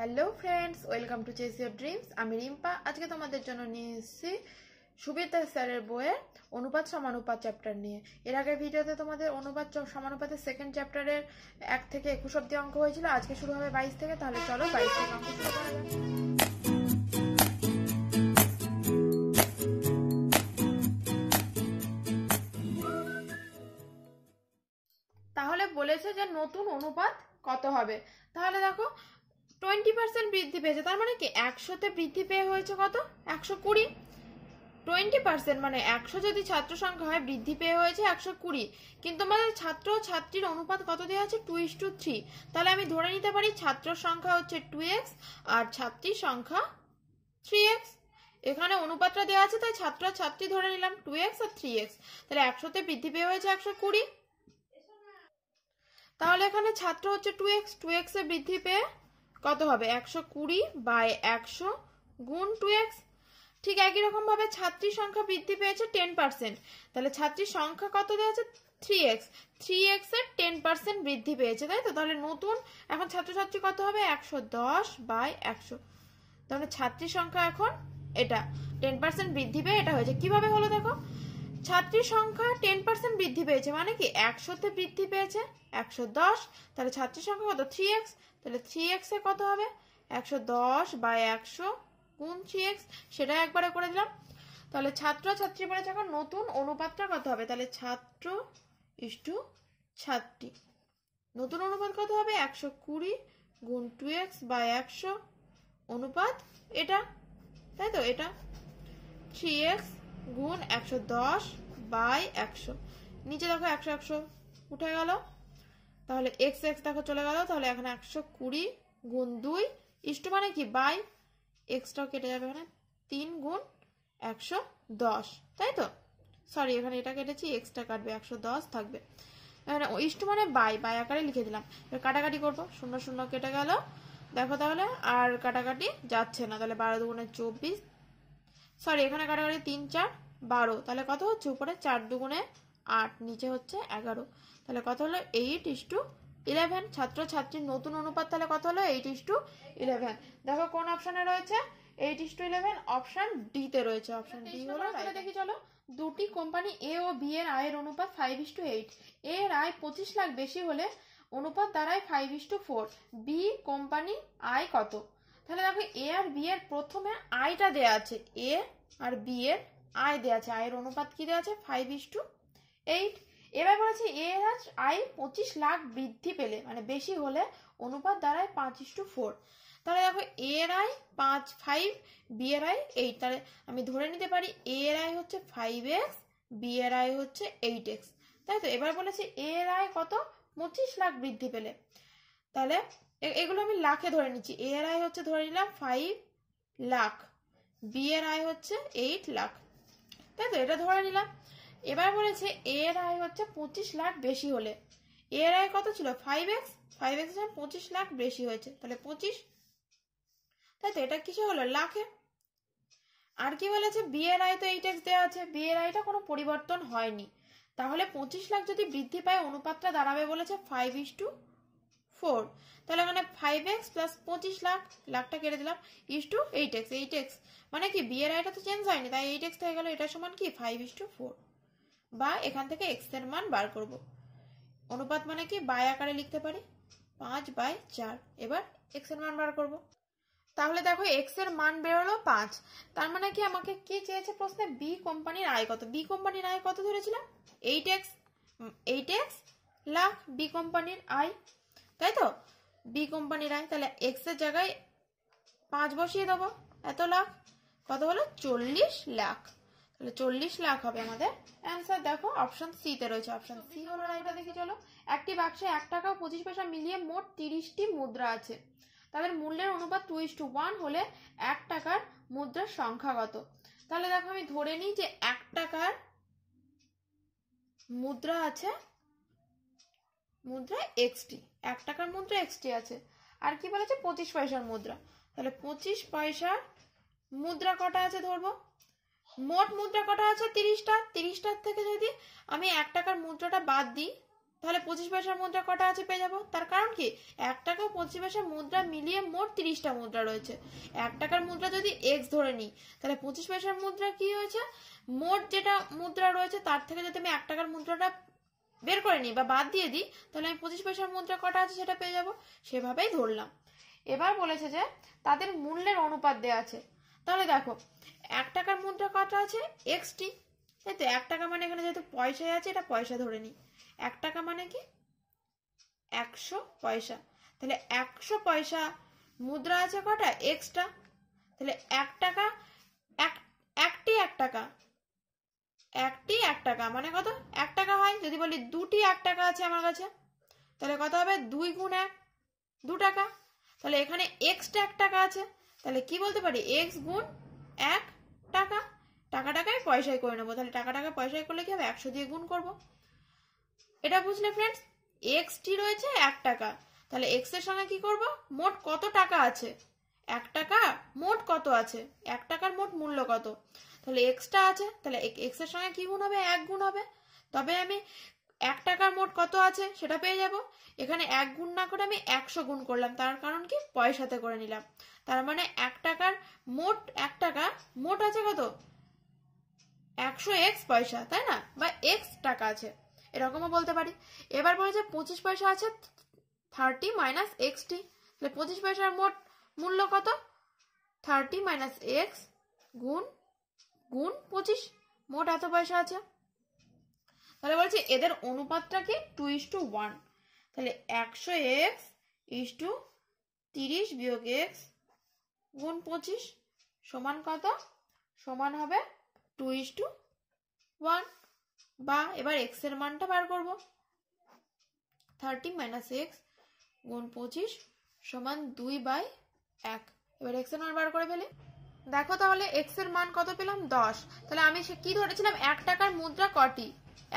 Hello friends, welcome to chase your dreams. আমি রিম্পা। আজকে তোমাদের জন্য নিয়ে এসেছি সুবিতা স্যারের বইয়ের অনুপাত সমানুপাত চ্যাপ্টার নিয়ে। এর আগের ভিডিওতে তোমাদের অনুপাত সমানুপাতের সেকেন্ড চ্যাপ্টারের 1 থেকে 21 অব্দি অঙ্ক হয়েছিল। আজকে শুরু হবে 22 থেকে। তাহলে চলো 22 থেকে অঙ্ক শুরু করা যাক। তাহলে বলেছে যে নতুন অনুপাত কত হবে। তাহলে দেখো 20% বৃদ্ধি পেয়েছে, তার মানে কি 100তে বৃদ্ধি পেয়ে হয়েছে কত? 120। 20% মানে 100 যদি ছাত্র সংখ্যা হয়, বৃদ্ধি পেয়ে হয়েছে 120। কিন্তু আমাদের ছাত্র ও ছাত্রীর অনুপাত কত দেওয়া আছে? 2:3। তাহলে আমি ধরে নিতে পারি ছাত্র সংখ্যা হচ্ছে 2x আর ছাত্রীর সংখ্যা 3x। এখানে অনুপাতটা দেওয়া আছে, তাই ছাত্র আর ছাত্রী ধরে নিলাম 2x আর 3x। তাহলে 100তে বৃদ্ধি পেয়ে হয়েছে 120। তাহলে এখানে ছাত্র হচ্ছে 2x এ বৃদ্ধি পেয়ে কত হবে? 120/100 গুণ 2x। ঠিক একই রকম ভাবে ছাত্রীর সংখ্যা বৃদ্ধি পেয়েছে 10%। তাহলে ছাত্রীর সংখ্যা কত দেওয়া আছে? 3x এর 10% বৃদ্ধি পেয়েছে, তাই তো? তাহলে নতুন এখন ছাত্রছাত্রী কত হবে? 110/100। তাহলে ছাত্রীর সংখ্যা এখন এটা 10% বৃদ্ধি পেয়ে এটা হয়েছে। কিভাবে হলো দেখো, ছাত্রীর সংখ্যা 10% বৃদ্ধি পেয়েছে, মানে কি 100তে বৃদ্ধি পেয়েছে 110। তাহলে ছাত্রীর সংখ্যা কত? 3x। তাহলে 3x এ কত হবে? 110/100 গুণ 3x। সেটা একবারে করে দিলাম। তাহলে ছাত্র ছাত্রী বলেছে এখন নতুন অনুপাতটা কত হবে? তাহলে ছাত্র ইস্টু ছাত্রী, নতুন অনুপাত কত হবে? 120 গুণ 2x/100 অনুপাত এটা, তাই তো? এটা 3x গুণ 110/100। নিচে দেখো 100 উঠে গেল, তাহলে x দেখো চলে গেল। তাহলে এখন 120 গুণ 2 ইস্টু মানে কি বাই এক্সটাও কেটে যাবে, এখানে 3 গুণ 110, তাই তো? সরি, এখানে এটা কেটেছি, এক্সটা কাটবে, 110 থাকবে। এখানে ইস্টু মানে বাই আকারে লিখে দিলাম। এবার কাটাকাটি করবো, 0 0 কেটে গেল। দেখো তাহলে আর কাটাকাটি যাচ্ছে না। তাহলে 12 দুগুণে 24, সরি এখানে কাটাকাটি 3 4 12। তাহলে কত হচ্ছে? উপরে 4 দুগুণে 8, নিচে হচ্ছে 11। তাহলে কত হলো? 8:11। ছাত্র ছাত্রীর নতুন অনুপাত তাহলে কত হলো? 8:11। দেখো কোন অপশনে রয়েছে 8:11? অপশন ডি তে রয়েছে। অপশন ডি হলো। তাহলে দেখি চলো, দুটি কোম্পানি এ ও বি এর আয়ের অনুপাত 5:8। এ এর আয় 25 লাখ বেশি হলে অনুপাত দাঁড়ায় 5:4। বি কোম্পানি আয় কত? তাহলে দেখো এ আর বি এর প্রথমে আয়টা দেয়া আছে, এ আর বি এর আয় দেয়া আছে। আয়ের অনুপাত কি দেয়া আছে? 5:8। এবার বলেছে এ এর আয় 25 লাখ বৃদ্ধি পেলে মানে বেশি হলে অনুপাত দাঁড়ায় 5:4। তাহলে দেখো এ এর আয় 5, বি এর আয় 8। তাহলে আমি ধরে নিতে পারি এ এর আয় হচ্ছে 5x, বি এর আয় হচ্ছে 8x, তাই তো? এবার বলেছে এ এর আয় কত? 25 লাখ বৃদ্ধি পেলে। তাহলে এগুলো আমি লাখে ধরে নিচ্ছি। এ এর আয় হচ্ছে ধরে নিলাম 5 লাখ, বি এর আয় হচ্ছে 8 লাখ, তাই তো? এটা ধরে নিলাম। এবার বলেছে এ এর আয় হচ্ছে 25 লাখ বেশি হলে। এ এর আয় কত ছিল? 5x 25 লাখ বেশি হয়েছে, তাহলে 25, তাই তো? এটা কিসে হলো? লাখে। আর কি বলেছে? বি এর আয় তো 8x দেওয়া আছে, বি এর আয়টা কোনো পরিবর্তন হয়নি। তাহলে 25 লাখ যদি বৃদ্ধি পায় অনুপাতটা দাঁড়াবে বলেছে 5:4। তাহলে এখানে 5x প্লাস 25 লাখ, লাখটা কেটে দিলাম, ইস্টু 8x মানে কি বি এর আয়টা তো চেঞ্জ হয়নি, তাই 8x হয়ে গেল। এটা সমান কি 5:4। বা এখান থেকে x এর মান বার করব। অনুপাত মানে কি বাই আকারে লিখতে পারি, 5/4। এবার x এর মান বার করব। তাহলে দেখো x এর মান বেরোলো 5। তার মানে কি আমাকে কি চেয়েছে প্রশ্নে? বি কোম্পানির আয় কত। বি কোম্পানির আয় কত ধরেছিলাম? 8x লাখ বি কোম্পানির আয়, তাই তো? বি কোম্পানির আয়, তাহলে x এর জায়গায় 5 বসিয়ে দেবো। এত লাখ কত হলো? 40 লাখ। তাহলে 40 লাখ হবে আমাদের অ্যান্সার। দেখো অপশন সি তে রয়েছে। অপশন সি হলো রাইটটা। দেখি চলো, একটি বাক্সে 1 টাকা ও 25 পয়সা মিলিয়ে মোট 30টি মুদ্রা আছে। তাদের মূল্যের অনুপাত 2:1 হলে 1 টাকার মুদ্রার সংখ্যা কত? তাহলে দেখো আমি ধরে নিই যে 1 টাকার মুদ্রা আছে, মুদ্রা এক্সটি, 1 টাকার মুদ্রা এক্সটি আছে। আর কি বলেছে? 25 পয়সার মুদ্রা। তাহলে 25 পয়সার মুদ্রা কটা আছে ধরবো। মোট মুদ্রা কটা আছে? 30টা। 30টার থেকে যদি আমি 1 টাকার মুদ্রাটা বাদ দিই তাহলে 25 পয়সার মুদ্রা কটা আছে পেয়ে যাবো। তার কারণ কি 1 টাকা 25 পয়সার মুদ্রা মিলিয়ে মোট 30টা মুদ্রা রয়েছে। 1 টাকার মুদ্রা যদি x ধরে নিই তাহলে 25 পয়সার মুদ্রা কি হয়েছে, মোট যেটা মুদ্রা রয়েছে তার থেকে যদি আমি 1 টাকার মুদ্রাটা বের করে নিই বা বাদ দিয়ে দিই তাহলে আমি 25 পয়সার মুদ্রা কটা আছে সেটা পেয়ে যাবো। সেভাবেই ধরলাম। এবার বলেছে যে তাদের মূল্যের অনুপাত দেওয়া আছে। তাহলে দেখো 1 টাকার মুদ্রা কটা আছে xt, তাই তো 1 টাকা মানে এখানে যেহেতু পয়সায় আছে এটা পয়সা ধরে নিই। 1 টাকা মানে কি 100 পয়সা। তাহলে 100 পয়সা মুদ্রা আছে কটা এক্সটা। তাহলে 1 টাকা একটি 1 টাকা, একটি 1 টাকা মানে কত 1 টাকা হয়। যদি বলি দুটি 1 টাকা আছে আমার কাছে তাহলে কত হবে 2 গুণ 1 2 টাকা। তাহলে এখানে এক্সটা 1 টাকা আছে, তাহলে কি বলতে পারি এক্স গুণ 1 টাকা। টাকাটাকে আমি পয়সায় করে নেবো। তাহলে টাকাটাকে পয়সায় করলে কি হবে 100 দিয়ে গুণ করব। এটা বুঝলে ফ্রেন্ডস। এক্স টি রয়েছে 1 টাকা, তাহলে এক্স এর সঙ্গে কি করব মোট কত টাকা আছে 1 টাকা, মোট কত আছে 1 টাকার মোট মূল্য কত, তাহলে এক্সটা আছে তাহলে এক্স এর সঙ্গে কি গুণ হবে 1 গুণ হবে। তবে আমি 1 টাকার মোট কত আছে সেটা পেয়ে যাব। এখানে 1 গুণ না করে আমি 100 গুণ করলাম, তার কারণ কি পয়সাতে করে নিলাম। তার মানে 1 টাকার মোট 1 টাকা মোট আছে কত 100 পয়সা, তাই না, বা এক্স টাকা আছে এরকমও বলতে পারি। এবার বলেছে 25 পয়সা আছে 30 মাইনাস xt, তাহলে 25 পয়সার মোট মূল্য কত 30 মাইনাস এক্স গুণ গুণ 25, মোট এত পয়সা আছে। তাহলে বলছি এদের অনুপাতটা কি 2:1। তাহলে 100x ইস টু 30 বিয়োগ x গুণ 25 সমান কত, সমান হবে 2:1। বা এবার x এর মানটা বার করব। 30 মাইনাস x গুণ 25 সমান 2/1। এবার x এর মান বার করে ফেলি। দেখো তাহলে x এর মান কত পেলাম 10। তাহলে আমি কি ধরেছিলাম 1 টাকার মুদ্রা কটি,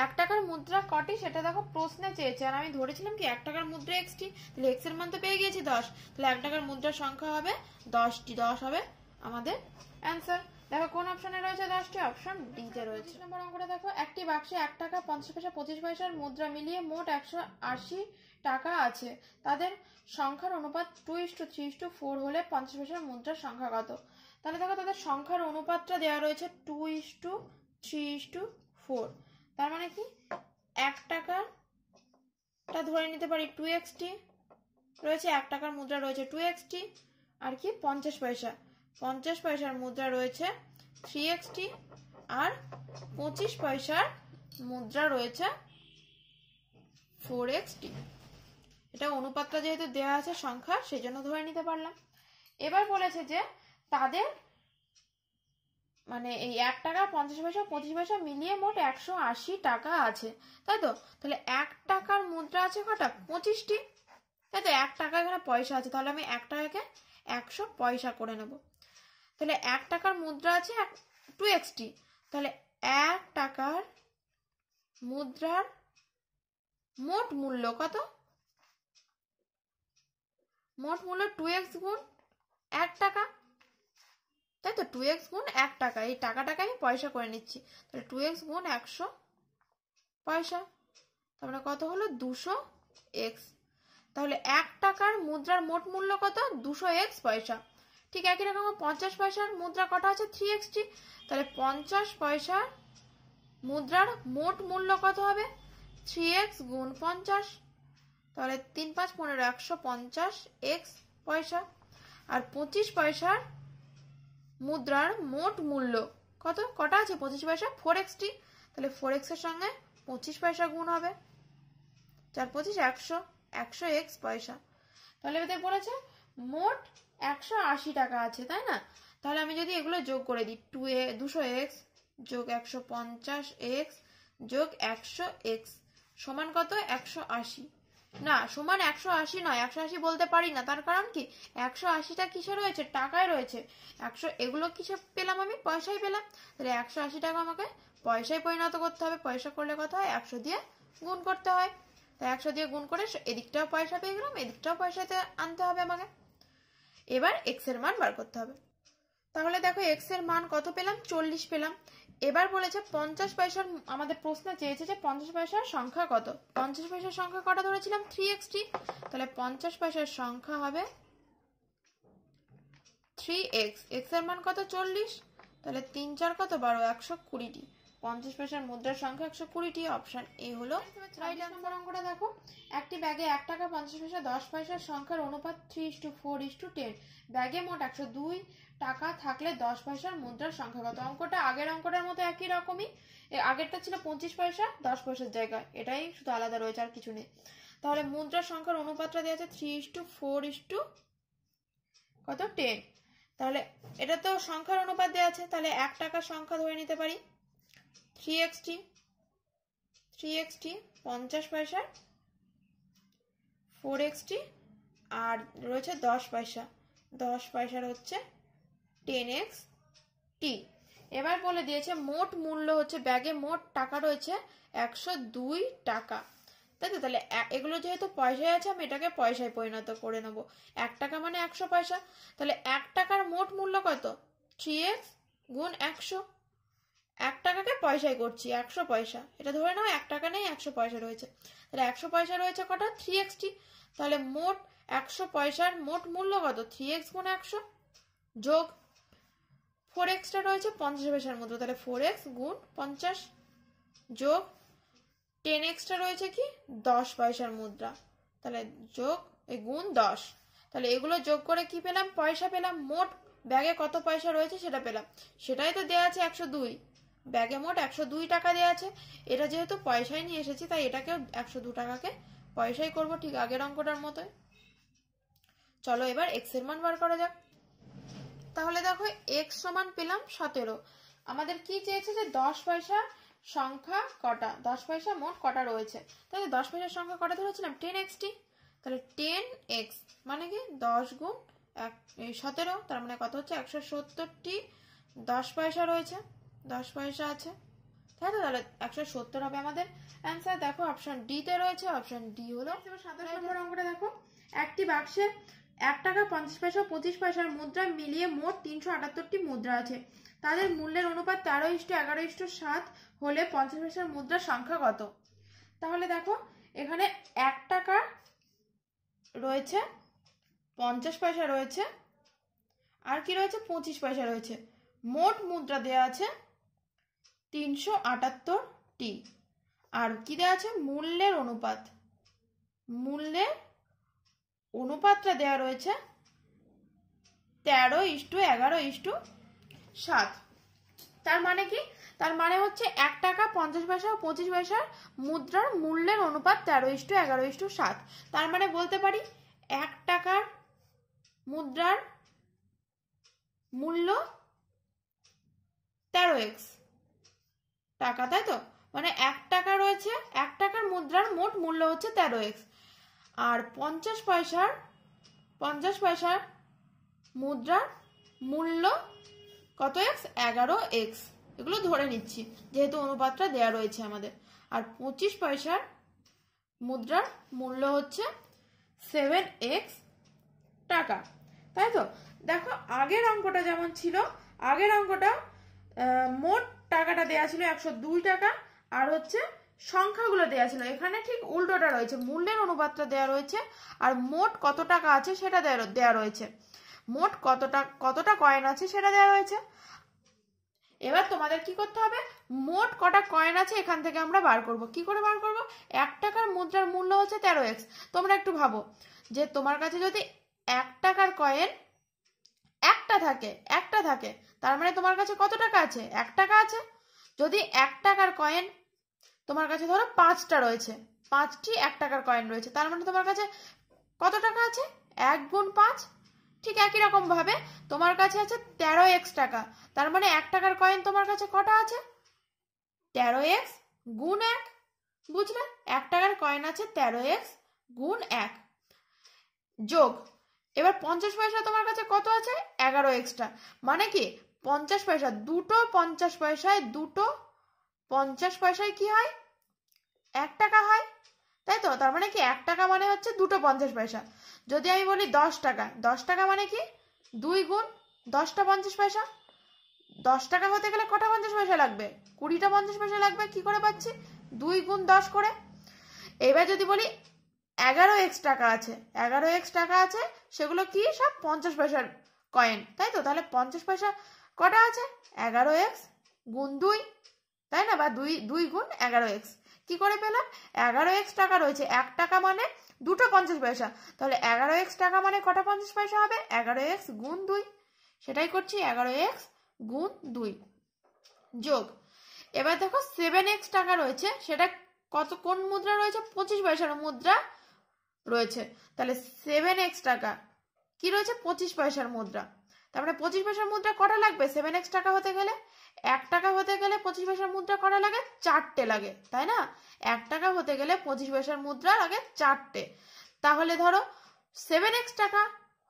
1 টাকার মুদ্রা কটি সেটা দেখো প্রশ্নে চেয়েছে, আর আমি ধরেছিলাম কি 1 টাকার মুদ্রা xt। তাহলে x এর মান তো পেয়ে গিয়েছি 10, তাহলে 1 টাকার মুদ্রার সংখ্যা হবে 10টি। 10 হবে আমাদের অ্যান্সার। দেখো কোন অপশনে রয়েছে 10টি, অপশন ডি তে রয়েছে। নম্বর অঙ্কটা দেখো, একটি বাক্সে 1 টাকা 50 পয়সা 25 পয়সার মুদ্রা মিলিয়ে মোট 180 টাকা আছে। তাদের সংখ্যার অনুপাত 2:3:4 হলে 50 পয়সার মুদ্রার সংখ্যা কত। তাহলে দেখো তাদের সংখ্যার অনুপাতটা দেওয়া রয়েছে 2:3:4। তার মানে কি 1 টাকাটা ধরে নিতে পারি 2xt রয়েছে, 1 টাকার মুদ্রা রয়েছে 2xt, আর কি 50 পয়সা 50 পয়সার মুদ্রা রয়েছে 3xt, আর 25 পয়সার মুদ্রা রয়েছে 4xt। এটা অনুপাতটা যেহেতু দেওয়া আছে সংখ্যা সেই জন্য ধরে নিতে পারলাম। এবার বলেছে যে তাদের মানে এই 1 টাকা 50 পয়সা 25 পয়সা মিলিয়ে মোট 180 টাকা আছে, তাই তো। তাহলে 1 টাকার মুদ্রা আছে কটা 25টি, তাই তো। 1 টাকা এখানে পয়সা আছে, তাহলে আমি 1 টাকাকে 100 পয়সা করে নেব। তাহলে 1 টাকার মুদ্রা আছে 2xt, তাহলে 1 টাকার মুদ্রার মোট মূল্য কত, মোট মূল্য 2x গুণ 1 টাকা, তাই তো। 2x গুণ 1 টাকা, এই টাকাটাকে আমি পয়সা করে নিচ্ছি। তাহলে 2x গুণ 100 পয়সা, তাহলে কত হলো 200x। তাহলে 1 টাকার মুদ্রার মোট মূল্য কত 200x পয়সা। ঠিক একই রকম 50 পয়সার মুদ্রা কটা আছে 3xt, তাহলে 50 পয়সার মুদ্রার মোট মূল্য কত হবে 3x গুণ 50, তাহলে 3 5 15 150x পয়সা। আর 25 পয়সার মুদ্রার মোট মূল্য কত কটা আছে 25 পয়সা 4xt, তাহলে 4x এর সঙ্গে 25 পয়সা গুণ হবে, 4 25 100 100x পয়সা। তাহলে এদের বলেছে মোট 180 টাকা আছে, তাই না। তাহলে আমি যদি এগুলো যোগ করে দিই 200x যোগ 150x যোগ 100x সমান কত 180, না সমান 180 নয়, 180 বলতে পারি না। তার কারণ কি 180টা কিসে রয়েছে টাকায় রয়েছে, 100 এগুলো কিসে পেলাম আমি পয়সায় পেলাম। তাহলে 180 টাকা আমাকে পয়সায় পরিণত করতে হবে। পয়সা করলে কত হয় 100 দিয়ে গুণ করতে হয়। তাই 100 দিয়ে গুণ করে এদিকটাও পয়সা পেয়ে গেলাম, এদিকটাও পয়সাতে আনতে হবে আমাকে। এবার x এর মান বার করতে হবে। তাহলে দেখো এক্স এর মান কত পেলাম, 40 পেলাম। এবার বলেছে 50 পয়সার, আমাদের প্রশ্নে চেয়েছে যে 50 পয়সার সংখ্যা কত। 50 পয়সার সংখ্যা কটা ধরেছিলাম, 3xt। তাহলে 50 পয়সার সংখ্যা হবে 3x। এক্স এর মান কত, 40। তাহলে 3 4 কত, 12, 120টি। 50 পয়সার মুদ্রার সংখ্যা 120টি। অপশন এ হলো রাইট আনসার। অঙ্কটা দেখো, একটি ব্যাগে 1 টাকা 50 পয়সা 10 পয়সার সংখ্যার অনুপাত 3:4:10। ব্যাগে মোট 102 টাকা থাকলে 10 পয়সার মুদ্রার সংখ্যা কত। অঙ্কটা আগের অঙ্কটার মতো একই রকমই। আগেরটা ছিল 25 পয়সা 10 পয়সার জায়গায়, এটাই শুধু আলাদা রয়েছে, আর কিছু নেই। তাহলে মুদ্রার সংখ্যার অনুপাতটা দেওয়া আছে 3:4 কত 10। তাহলে এটা তো সংখ্যার অনুপাত দেওয়া আছে, তাহলে 1 টাকার সংখ্যা ধরে নিতে পারি 3xt। 50 পয়সার 4xt, আর রয়েছে 10 পয়সা। 10 পয়সার হচ্ছে 10xt। এবার বলে দিয়েছে মোট মূল্য হচ্ছে, ব্যাগে মোট টাকা রয়েছে 102 টাকা, তাই তো। তাহলে এগুলো যেহেতু পয়সায় আছে, আমি এটাকে পয়সায় পরিণত করে নেব। 1 টাকা মানে 100 পয়সা। তাহলে 1 টাকার মোট মূল্য কত, 3x গুণ 100। 1 টাকাকে পয়সায় করছি, 100 পয়সা, এটা ধরে নাও 1 টাকা নেই, 100 পয়সা রয়েছে। তাহলে 100 পয়সা রয়েছে কটা, 3xt। তাহলে মোট 100 পয়সার মোট মূল্য কত, 3x গুণ 100 যোগ 4xটা রয়েছে 50 পয়সার মুদ্রা, তাহলে 4x গুণ 50 যোগ 10xটা রয়েছে কি 10 পয়সার মুদ্রা, তাহলে যোগ গুণ 10। তাহলে এগুলো যোগ করে কি পেলাম, পয়সা পেলাম। মোট ব্যাগে কত পয়সা রয়েছে সেটা পেলাম, সেটাই তো দেওয়া আছে 102। ব্যাগে মোট 102 টাকা দেওয়া আছে। এটা যেহেতু পয়সায় নিয়ে এসেছি, তাই এটাকেও 102 টাকাকে পয়সায় করব, ঠিক আগের অঙ্কটার মতোই। চলো এবার এক্স এর মান বার করা যাক। তাহলে দেখো এক্স সমান পেলাম 17। আমাদের কি চেয়েছে যে 10 পয়সা সংখ্যা কটা, 10 পয়সা মোট কটা রয়েছে। তাহলে 10 পয়সার সংখ্যা কটা ধরেছিলাম, 10xt। তাহলে 10x মানে কি 10 গুণ 17, তার মানে কত হচ্ছে 170টি 10 পয়সা রয়েছে, 10 পয়সা আছে, তাই তো। তাহলে 170 হবে আমাদের অ্যান্সার। দেখো অপশন ডি তে রয়েছে, অপশন ডি হলো। 27 নম্বর অঙ্কটা দেখো, একটি বাক্সে 1 টাকা 50 পয়সা 25 পয়সার মুদ্রা মিলিয়ে মোট 378টি মুদ্রা আছে। তাদের মূল্যের অনুপাত 13:11:7 হলে 50 পয়সার মুদ্রার সংখ্যা কত। তাহলে দেখো এখানে 1 টাকা রয়েছে, 50 পয়সা রয়েছে, আর কি রয়েছে 25 পয়সা রয়েছে। মোট মুদ্রা দেওয়া আছে 378টি, আর কি দেওয়া আছে মূল্যের অনুপাত, মূল্যের অনুপাতটা দেওয়া রয়েছে 13:11:7। তার মানে কি, তার মানে হচ্ছে 1 টাকা 50 পয়সা ও 25 পয়সার মুদ্রার মূল্যের অনুপাত 13:11:7। তার মানে বলতে পারি 1 টাকার মুদ্রার মূল্য 13x টাকা, তাই তো। মানে 1 টাকা রয়েছে, 1 টাকার মুদ্রার মোট মূল্য হচ্ছে 13x, আর 50 পয়সার মুদ্রার মূল্য কত এক্স, 11x। এগুলো ধরে নিচ্ছি যেহেতু অনুপাতটা দেয়া রয়েছে আমাদের। আর 25 পয়সার মুদ্রার মূল্য হচ্ছে 7x টাকা, তাই তো। দেখো আগের অঙ্কটা যেমন ছিল, আগের অঙ্কটা মোট টাকাটা দেয়া ছিল 102 টাকা, আর হচ্ছে সংখ্যাগুলো দেয়া ছিল। এখানে ঠিক উল্টোটা রয়েছে, মূল্যের অনুপাতটা দেয়া রয়েছে, আর মোট কত টাকা আছে সেটা দেয়া রয়েছে। মোট কতটা কয়েন আছে সেটা দেওয়া রয়েছে। এবার তোমাদের কি করতে হবে, মোট কটা কয়েন আছে এখান থেকে আমরা বার করব। কি করে বার করব, 1 টাকার মুদ্রার মূল্য হচ্ছে 13x। তোমরা একটু ভাবো যে তোমার কাছে যদি 1 টাকার কয়েন একটা থাকে, তার মানে তোমার কাছে কত টাকা আছে, 1 টাকা আছে। যদি 1 টাকার কয়েন তোমার কাছে ধরো 5টা রয়েছে, 5টি 1 টাকার কয়েন রয়েছে, তার মানে তোমার কাছে কত টাকা আছে, 1 গুণ 5। ঠিক একই রকম ভাবে তোমার কাছে আছে 13x টাকা, তার মানে 1 টাকার কয়েন তোমার কাছে কটা আছে, 13x গুণ 1। বুঝলে, 1 টাকার কয়েন আছে 13x গুণ 1 যোগ, এবার 50 পয়সা তোমার কাছে কত আছে, 11x টা, মানে কি 50 পয়সা, দুটো 50 পয়সায়, দুটো 50 পয়সায় কি হয়, 1 টাকা হয়, তাই তো। তার মানে কি 1 টাকা মানে হচ্ছে দুটো 50 পয়সা। যদি আমি বলি 10 টাকা, 10 টাকা মানে কি 2 গুণ 10টা 50 পয়সা। 10 টাকা হতে গেলে কটা 50 পয়সা লাগবে? 20টা 50 পয়সা লাগবে। কি করে পাচ্ছি? 2 গুণ 10 করে। এবার যদি বলি 11x টাকা আছে, 11x টাকা আছে, সেগুলো কি সব 50 পয়সার কয়েন, তাই তো? তাহলে 50 পয়সা কটা আছে? 11x গুণ 2, তাই না? বা 2 গুণ 11x। কি করে পেলাম? 11x টাকা রয়েছে, 1 টাকা মানে দুটো 50 পয়সা, তাহলে 11x টাকা মানে কটা 50 পয়সা হবে? 11x গুণ 2। সেটাই করছি, 11x গুণ 2 যোগ। এবার দেখো 7x টাকা রয়েছে, সেটা কত, কোন মুদ্রা রয়েছে? 25 পয়সার মুদ্রা রয়েছে। তাহলে 7x টাকা কি রয়েছে? 25 পয়সার মুদ্রা। তারপরে 25 পয়সার মুদ্রা কটা লাগবে 7x টাকা হতে গেলে? 1 টাকা হতে গেলে 25 পয়সার মুদ্রা কটা লাগে? 4টে লাগে, তাই না? 1 টাকা হতে গেলে 25 পয়সার মুদ্রা লাগে 4টে। তাহলে ধরো 7x টাকা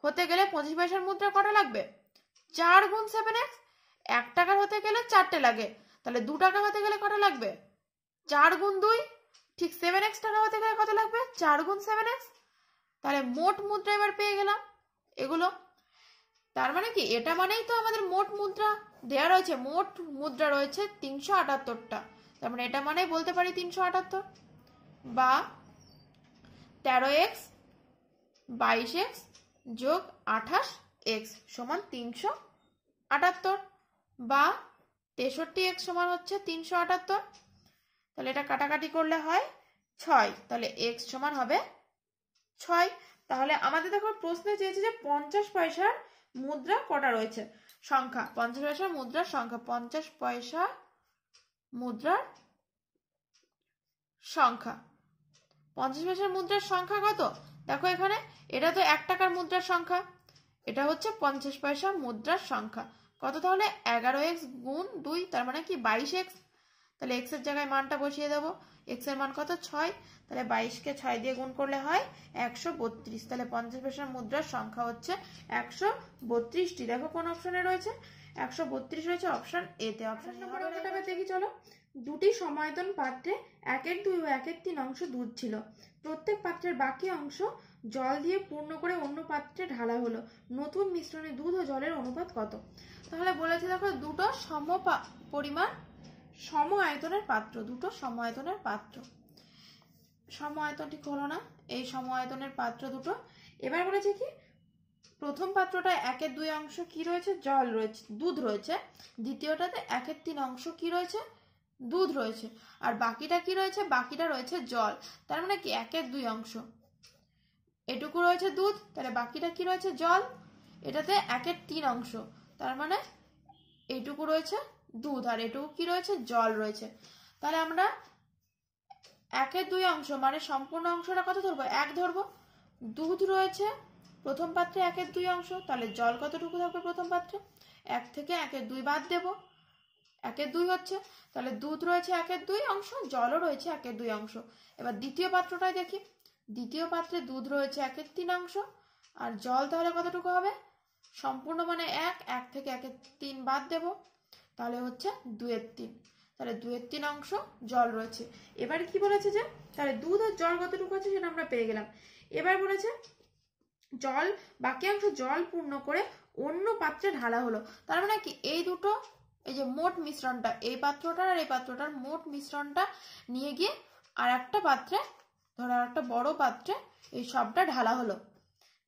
হতে গেলে 25 পয়সার মুদ্রা কটা লাগবে? 4 গুণ 7x। 1 টাকা হতে গেলে 4টে লাগে, তাহলে 2 টাকা হতে গেলে কটা লাগবে? 4 গুণ 2। ঠিক 7x টাকা হতে গেলে কত লাগবে? 4 গুণ 7x। তাহলে মোট মুদ্রা এবার পেয়ে গেলাম এগুলো। তার মানে কি, এটা মানেই তো আমাদের মোট মুদ্রা দেয়া রয়েছে। মোট মুদ্রা রয়েছে 378টা। তার মানে এটা মানেই বলতে পারি 378, বা 13x 22x যোগ 28x সমান 378, বা 63x সমান হচ্ছে 378। তাহলে এটা কাটাকাটি করলে হয় 6, তাহলে x সমান হবে 6। তাহলে আমাদের দেখো প্রশ্নে চেয়েছে যে 50 পয়সার মুদ্রা কটা রয়েছে, সংখ্যা। 50 পয়সার মুদ্রার সংখ্যা, 50 পয়সা মুদ্রার সংখ্যা। 50 পয়সার মুদ্রার সংখ্যা কত? দেখো এখানে এটা তো 1 টাকার মুদ্রার সংখ্যা, এটা হচ্ছে 50 পয়সা মুদ্রার সংখ্যা। কত তাহলে? 11x গুণ 2, তার মানে কি 22x। তাহলে x এর জায়গায় মানটা বসিয়ে দেবো। x এর মান কত? 6। তাহলে 22কে 6 দিয়ে গুণ করলে হয় 132। তাহলে 50 পয়সার মুদ্রার সংখ্যা হচ্ছে 132টি। দেখো কোন অপশনে রয়েছে? 132 রয়েছে অপশন এ তে। অপশন নম্বর দেখি চলো। দুটি সমায়তন পাত্রে 1/2 ও 1/3 অংশ দুধ ছিল। প্রত্যেক পাত্রের বাকি অংশ জল দিয়ে পূর্ণ করে অন্য পাত্রে ঢালা হলো। নতুন মিশ্রণে দুধ ও জলের অনুপাত কত? তাহলে বলেছে দেখো দুটো পরিমাণ সম আয়তনের পাত্র, দুটো সম আয়তনের পাত্র। সম আয়তন ঠিক হলো না, এই সম আয়তনের পাত্র দুটো। এবার বলেছে কি, প্রথম পাত্রটায় 1/2 অংশ কি রয়েছে? জল রয়েছে, দুধ রয়েছে। দ্বিতীয়টাতে 1/3 অংশ কি রয়েছে? দুধ রয়েছে। আর বাকিটা কি রয়েছে? বাকিটা রয়েছে জল। তার মানে কি 1/2 অংশ এটুকু রয়েছে দুধ, তাহলে বাকিটা কি রয়েছে? জল। এটাতে 1/3 অংশ, তার মানে এইটুকু রয়েছে দুধ, আর এটুকু কি রয়েছে? জল রয়েছে। তাহলে আমরা 1/2 অংশ মানে সম্পূর্ণ অংশটা কত ধরবো? 1 ধরবো। দুধ রয়েছে প্রথম পাত্রে 1/2 অংশ, তাহলে জল কতটুকু থাকবে প্রথম পাত্রে? 1 থেকে 1/2 বাদ দেব, 1/2 হচ্ছে। তাহলে দুধ রয়েছে 1/2 অংশ, জলও রয়েছে 1/2 অংশ। এবার দ্বিতীয় পাত্রটায় দেখি, দ্বিতীয় পাত্রে দুধ রয়েছে 1/3 অংশ, আর জল তাহলে কতটুকু হবে? সম্পূর্ণ মানে 1 থেকে 1/3 বাদ দেব, তাহলে হচ্ছে 2/3। তাহলে 2/3 অংশ জল রয়েছে। এবার কি বলেছে যে তাহলে দুধ আর জল কতটুকু আছে সেটা আমরা পেয়ে গেলাম। এবার বলেছে জল, বাকি অংশ জল পূর্ণ করে অন্য পাত্রে ঢালা হলো। তার মানে কি এই দুটো, এই যে মোট মিশ্রণটা, এই পাত্রটার আর এই পাত্রটার মোট মিশ্রণটা নিয়ে গিয়ে আর একটা পাত্রে, ধরো আর একটা বড় পাত্রে এই সবটা ঢালা হলো।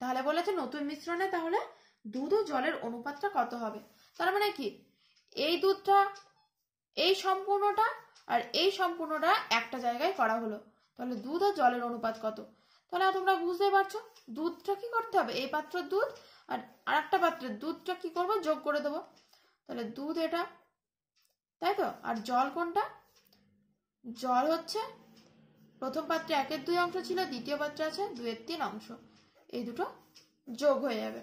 তাহলে বলেছে নতুন মিশ্রণে তাহলে দুধ ও জলের অনুপাতটা কত হবে? তার মানে কি এই দুধটা, এই সম্পূর্ণটা আর এই সম্পূর্ণটা একটা জায়গায় করা হলো, তাহলে দুধ আর জলের অনুপাত কত? তাহলে তোমরা বুঝতে পারছো দুধটা কি করতে হবে, এই পাত্রের দুধ আর আরেকটা পাত্রের দুধটা কি করবো? যোগ করে দেবো। তাহলে দুধ এটা, তাই তো? আর জল কোনটা? জল হচ্ছে প্রথম পাত্রে 1/2 অংশ ছিল, দ্বিতীয় পাত্রে আছে 2/3 অংশ, এই দুটো যোগ হয়ে যাবে।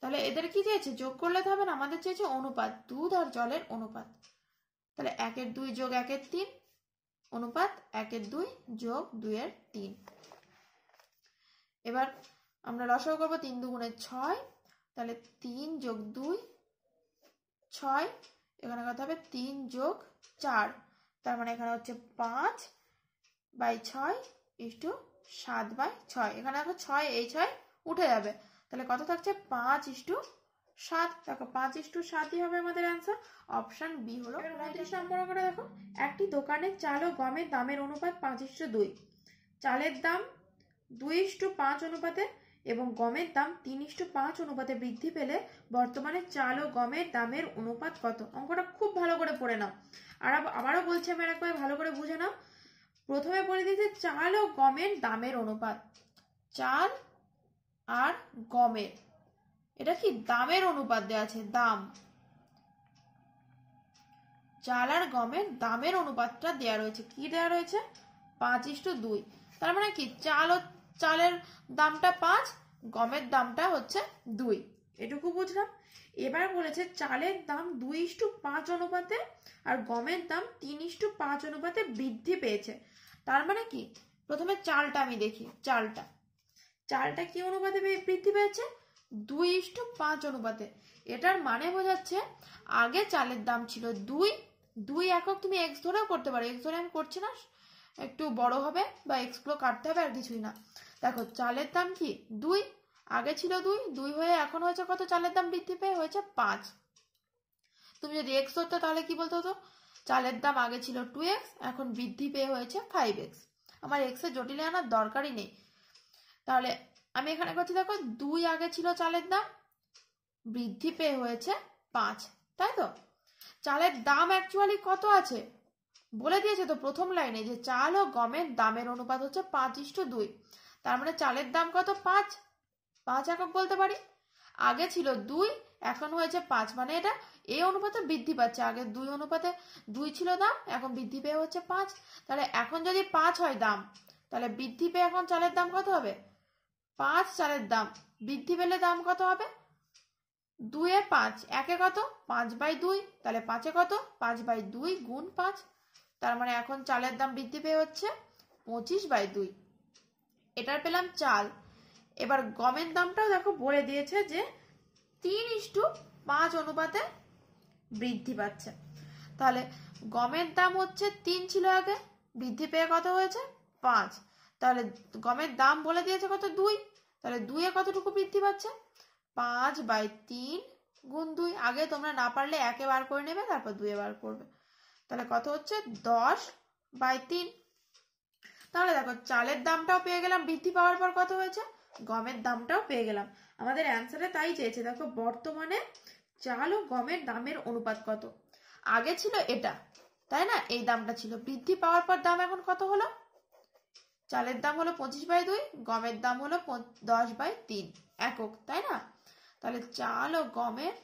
তাহলে এদের কি চেয়েছে? যোগ করলে তো হবে না, আমাদের চেয়েছে অনুপাত, দুধ আর জলের অনুপাত। তাহলে 1/2 যোগ 1/3 অনুপাত 1/2 যোগ 2/3। এবার আমরা লসাগু করবো, 3 দুগুণে 6, তাহলে 3 যোগ 2 6, এখানে কত হবে? 3 যোগ 4, তার মানে এখানে হচ্ছে 5/6 = 7/6। এখানে দেখো 6, এই 6 উঠে যাবে, তাহলে কত থাকছে? 5:7। 7। দেখো 5:7 হবে আমাদের অ্যান্সার, অপশন বি হলো। 29 নম্বর করে দেখো, একটি দোকানে চাল ও গমের দামের অনুপাত 5:2, চালের দাম 2:5 অনুপাতে এবং গমের দাম 3:5 অনুপাতে বৃদ্ধি পেলে বর্তমানে চাল ও গমের দামের অনুপাত কত? অঙ্কটা খুব ভালো করে পড়ে নাও। আর আবারও বলছি আমি আরেকবার, ভালো করে বুঝে নাও। প্রথমে বলে দিয়েছে চাল ও গমের দামের অনুপাত, চাল আর গমের, এটা কি দামের অনুপাত দেওয়া আছে, দাম, চাল আর গমের দামের অনুপাতটা দেওয়া রয়েছে, কি দেওয়া রয়েছে? 5:2। তার মানে কি চালের দামটা 5, গমের দামটা হচ্ছে 2, এটুকু বুঝলাম। এবার বলেছে চালের দাম 2:5 অনুপাতে আর গমের দাম 3:5 অনুপাতে বৃদ্ধি পেয়েছে। তার মানে কি, প্রথমে চালটা আমি দেখি, চালটা কি অনুপাতে বৃদ্ধি পেয়েছে? 2:5 অনুপাতে। এটার মানে বোঝাচ্ছে আগে চালের দাম ছিল 2 একক, তুমি এক্স ধরেও করতে পারো, এক্স ধরে আমি করছি না, একটু বড় হবে বা এক্স গুলো কাটতে হবে, আর কিছুই না। দেখো চালের দাম কি 2, আগে ছিল 2 হয়ে এখন হয়েছে কত? চালের দাম বৃদ্ধি পেয়ে হয়েছে 5। তুমি যদি এক্স ধরতে তাহলে কি বলতে হতো? চালের দাম আগে ছিল 2x, এখন বৃদ্ধি পেয়ে হয়েছে 5x। আমার এক্স এর জটিলে আনার দরকারই নেই। তাহলে আমি এখানে করছি, দেখো 2 আগে ছিল চালের দাম, বৃদ্ধি পেয়ে হয়েছে 5, তাই তো? চালের দাম অ্যাকচুয়ালি কত আছে বলে দিয়েছে তো প্রথম লাইনে, যে চাল ও গমের দামের অনুপাত হচ্ছে 5:2। তার মানে চালের দাম কত? 5 একক বলতে পারি। আগে ছিল 2, এখন হয়েছে 5, মানে এটা এই অনুপাতে বৃদ্ধি পাচ্ছে। আগে 2 অনুপাতে 2 ছিল দাম, এখন বৃদ্ধি পেয়ে হচ্ছে 5। তাহলে এখন যদি 5 হয় দাম, তাহলে বৃদ্ধি পেয়ে এখন চালের দাম কত হবে? 5 চালের দাম বৃদ্ধি পেলে দাম কত হবে? 2 এ 5, একে কত? 5/2, তাহলে 5 এ কত? 5/2 গুণ 5। তার মানে এখন চালের দাম বৃদ্ধি পেয়ে হচ্ছে 25/2। এটার পেলাম চাল। এবার গমের দামটাও দেখো বলে দিয়েছে যে 3:5 অনুপাতে বৃদ্ধি পাচ্ছে। তাহলে গমের দাম হচ্ছে 3 ছিল আগে, বৃদ্ধি পেয়ে কত হয়েছে? 5। তাহলে গমের দাম বলে দিয়েছে কত? 2, তাহলে 2 এ কতটুকু বৃদ্ধি পাচ্ছে? 5/3 গুণ 2। আগে তোমরা না পারলে 1 এ বার করে নেবে, তারপর 2 এ বার করবে। তাহলে কত হচ্ছে? 10/3। তাহলে দেখো চালের দামটাও পেয়ে গেলাম, বৃদ্ধি পাওয়ার পর কত হয়েছে? গমের দামটাও পেয়ে গেলাম। আমাদের অ্যান্সারে তাই চেয়েছে, দেখো বর্তমানে চাল ও গমের দামের অনুপাত কত। আগে ছিল এটা, তাই না? এই দামটা ছিল, বৃদ্ধি পাওয়ার পর দাম এখন কত হলো? চালের দাম হলো 25/2, গমের দাম হলো 10/3 একক, তাই না? তাহলে চাল ও গমের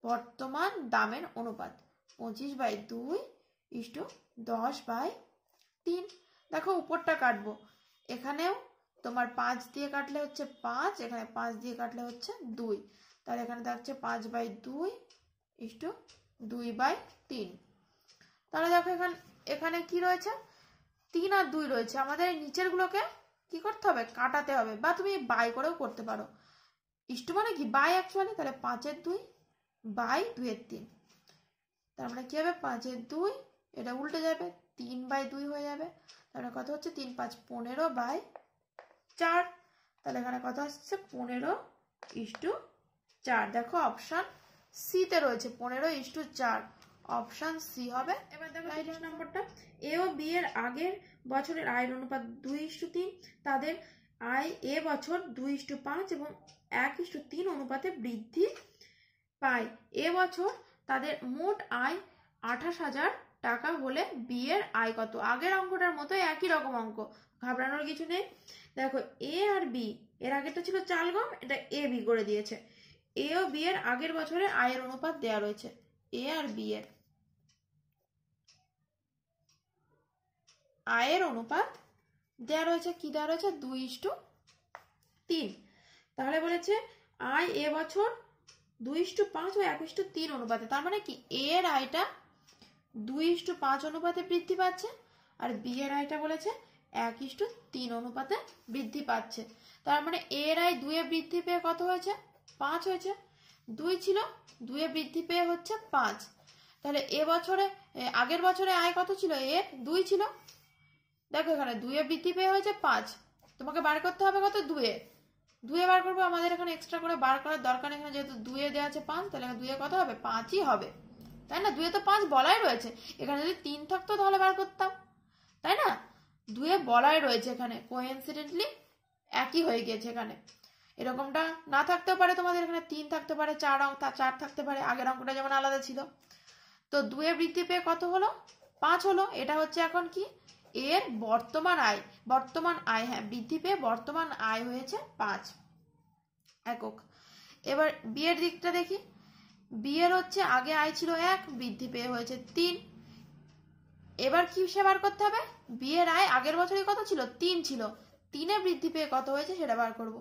বর্তমান দামের অনুপাত 25/2:10/3। দেখো উপরটা কাটবো, এখানেও তোমার 5 দিয়ে কাটলে হচ্ছে 5, এখানে 5 দিয়ে কাটলে হচ্ছে 2, তাহলে এখানে থাকছে 5/2:2/3। তাহলে দেখো এখানে কি রয়েছে? 3 আর 2 রয়েছে। আমাদের নিচের গুলোকে কি করতে হবে? কাটাতে হবে, বা তুমি বাই করেও করতে পারো। ইষ্ট মানে কি? By actually. তাহলে 5/2/2/3, তার মানে কি হবে? 5/2, এটা উল্টে যাবে, 3/2 হয়ে যাবে। তাহলে কত হচ্ছে? 3 5 15/4। তাহলে এখানে কত আসছে? 15:4। দেখো অপশন সি তে রয়েছে 15:4, অপশন সি হবে। এবার দেখো 30 নম্বরটা, এ ও বি এর আগের বছরের আয়ের অনুপাত 2:3, তাদের আয় এ বছর 2:5 এবং 1:3 অনুপাতে বৃদ্ধি পায়। এ বছর তাদের মোট আয় 28,000 টাকা হলে বি এর আয় কত? আগের অঙ্কটার মতো একই রকম অঙ্ক, ঘাবড়ানোর কিছু নেই। দেখো এ আর বি, এর আগেরটা ছিল চাল গম, এটা এ বি করে দিয়েছে। এ ও বি এর আগের বছরের আয়ের অনুপাত দেয়া রয়েছে, এ আর বি এর আয়ের অনুপাত দেয়া রয়েছে, কি দেয়া রয়েছে? 2:3। তাহলে বলেছে আয় এ বছর 2:5 ও 1:3 অনুপাতে। তার মানে কি এর আয়টা 2:5 অনুপাতে বৃদ্ধি পাচ্ছে, আর বি এর আয়টা বলেছে 1:3 অনুপাতে বৃদ্ধি পাচ্ছে। তার মানে এর আয় 2 এ বৃদ্ধি পেয়ে কত হয়েছে? 5 হয়েছে। 2 ছিল, 2 এ বৃদ্ধি পেয়ে হচ্ছে 5। তাহলে আগের বছরে আয় কত ছিল? এর 2 ছিল। দেখো এখানে 2 এ বৃদ্ধি পেয়ে হয়েছে 5, তোমাকে বার করতে হবে কত? 2 এ দুয়ে বার করবো, আমাদের এখানে এক্সট্রা করে বার করার দরকার নেই, এখানে যেহেতু দুয়ে দেওয়া আছে 5, তাহলে দুয়ে কত হবে? 5ই হবে, তাই না? দুয়ে তো 5 বলাই রয়েছে, এখানে যদি 3 থাকতো তাহলে বার করতাম, তাই না? দুয়ে বলাই রয়েছে, এখানে কোইন্সিডেন্টলি একই হয়ে গিয়েছে। এখানে এরকমটা না থাকতেও পারে, তোমাদের এখানে 3 থাকতে পারে, 4 থাকতে পারে, আগের অঙ্কটা যেমন আলাদা ছিল। তো দুয়ে বৃদ্ধি পেয়ে কত হলো? 5 হলো। এটা হচ্ছে এখন কি? এর বর্তমান আয়, হ্যাঁ, বৃদ্ধি পেয়ে বর্তমান আয় হয়েছে 5 একক। এবার বি এর দিকটা দেখি। বি এর হচ্ছে আগে আয় ছিল 1, বৃদ্ধি পেয়ে হয়েছে 3। এবার কি বার করতে হবে? বি এর আয় আগের বছরে কত ছিল? 3 ছিল, 3-এ বৃদ্ধি পেয়ে কত হয়েছে সেটা বার করব।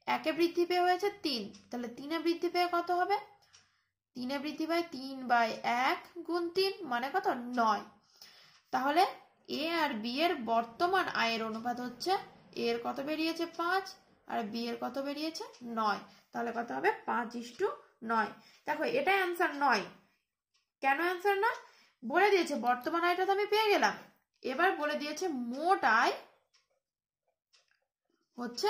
1-এ বৃদ্ধি পেয়ে হয়েছে 3, তাহলে 3-এ বৃদ্ধি পেয়ে কত হবে? 3-এ বৃদ্ধি পায় 3/1 গুণ 3 মানে কত? 9। তাহলে এ আর বি এর বর্তমান আয়ের অনুপাত হচ্ছে, এর কত বেরিয়েছে? 5, আর বি এর কত বেরিয়েছে? 9। তাহলে কত হবে? 5:9। দেখো এটা অ্যান্সার নয়। কেন অ্যান্সার না? বলে দিয়েছে বর্তমান আয়টা তো আমি পেয়ে গেলাম, এবার বলে দিয়েছে মোট আয় হচ্ছে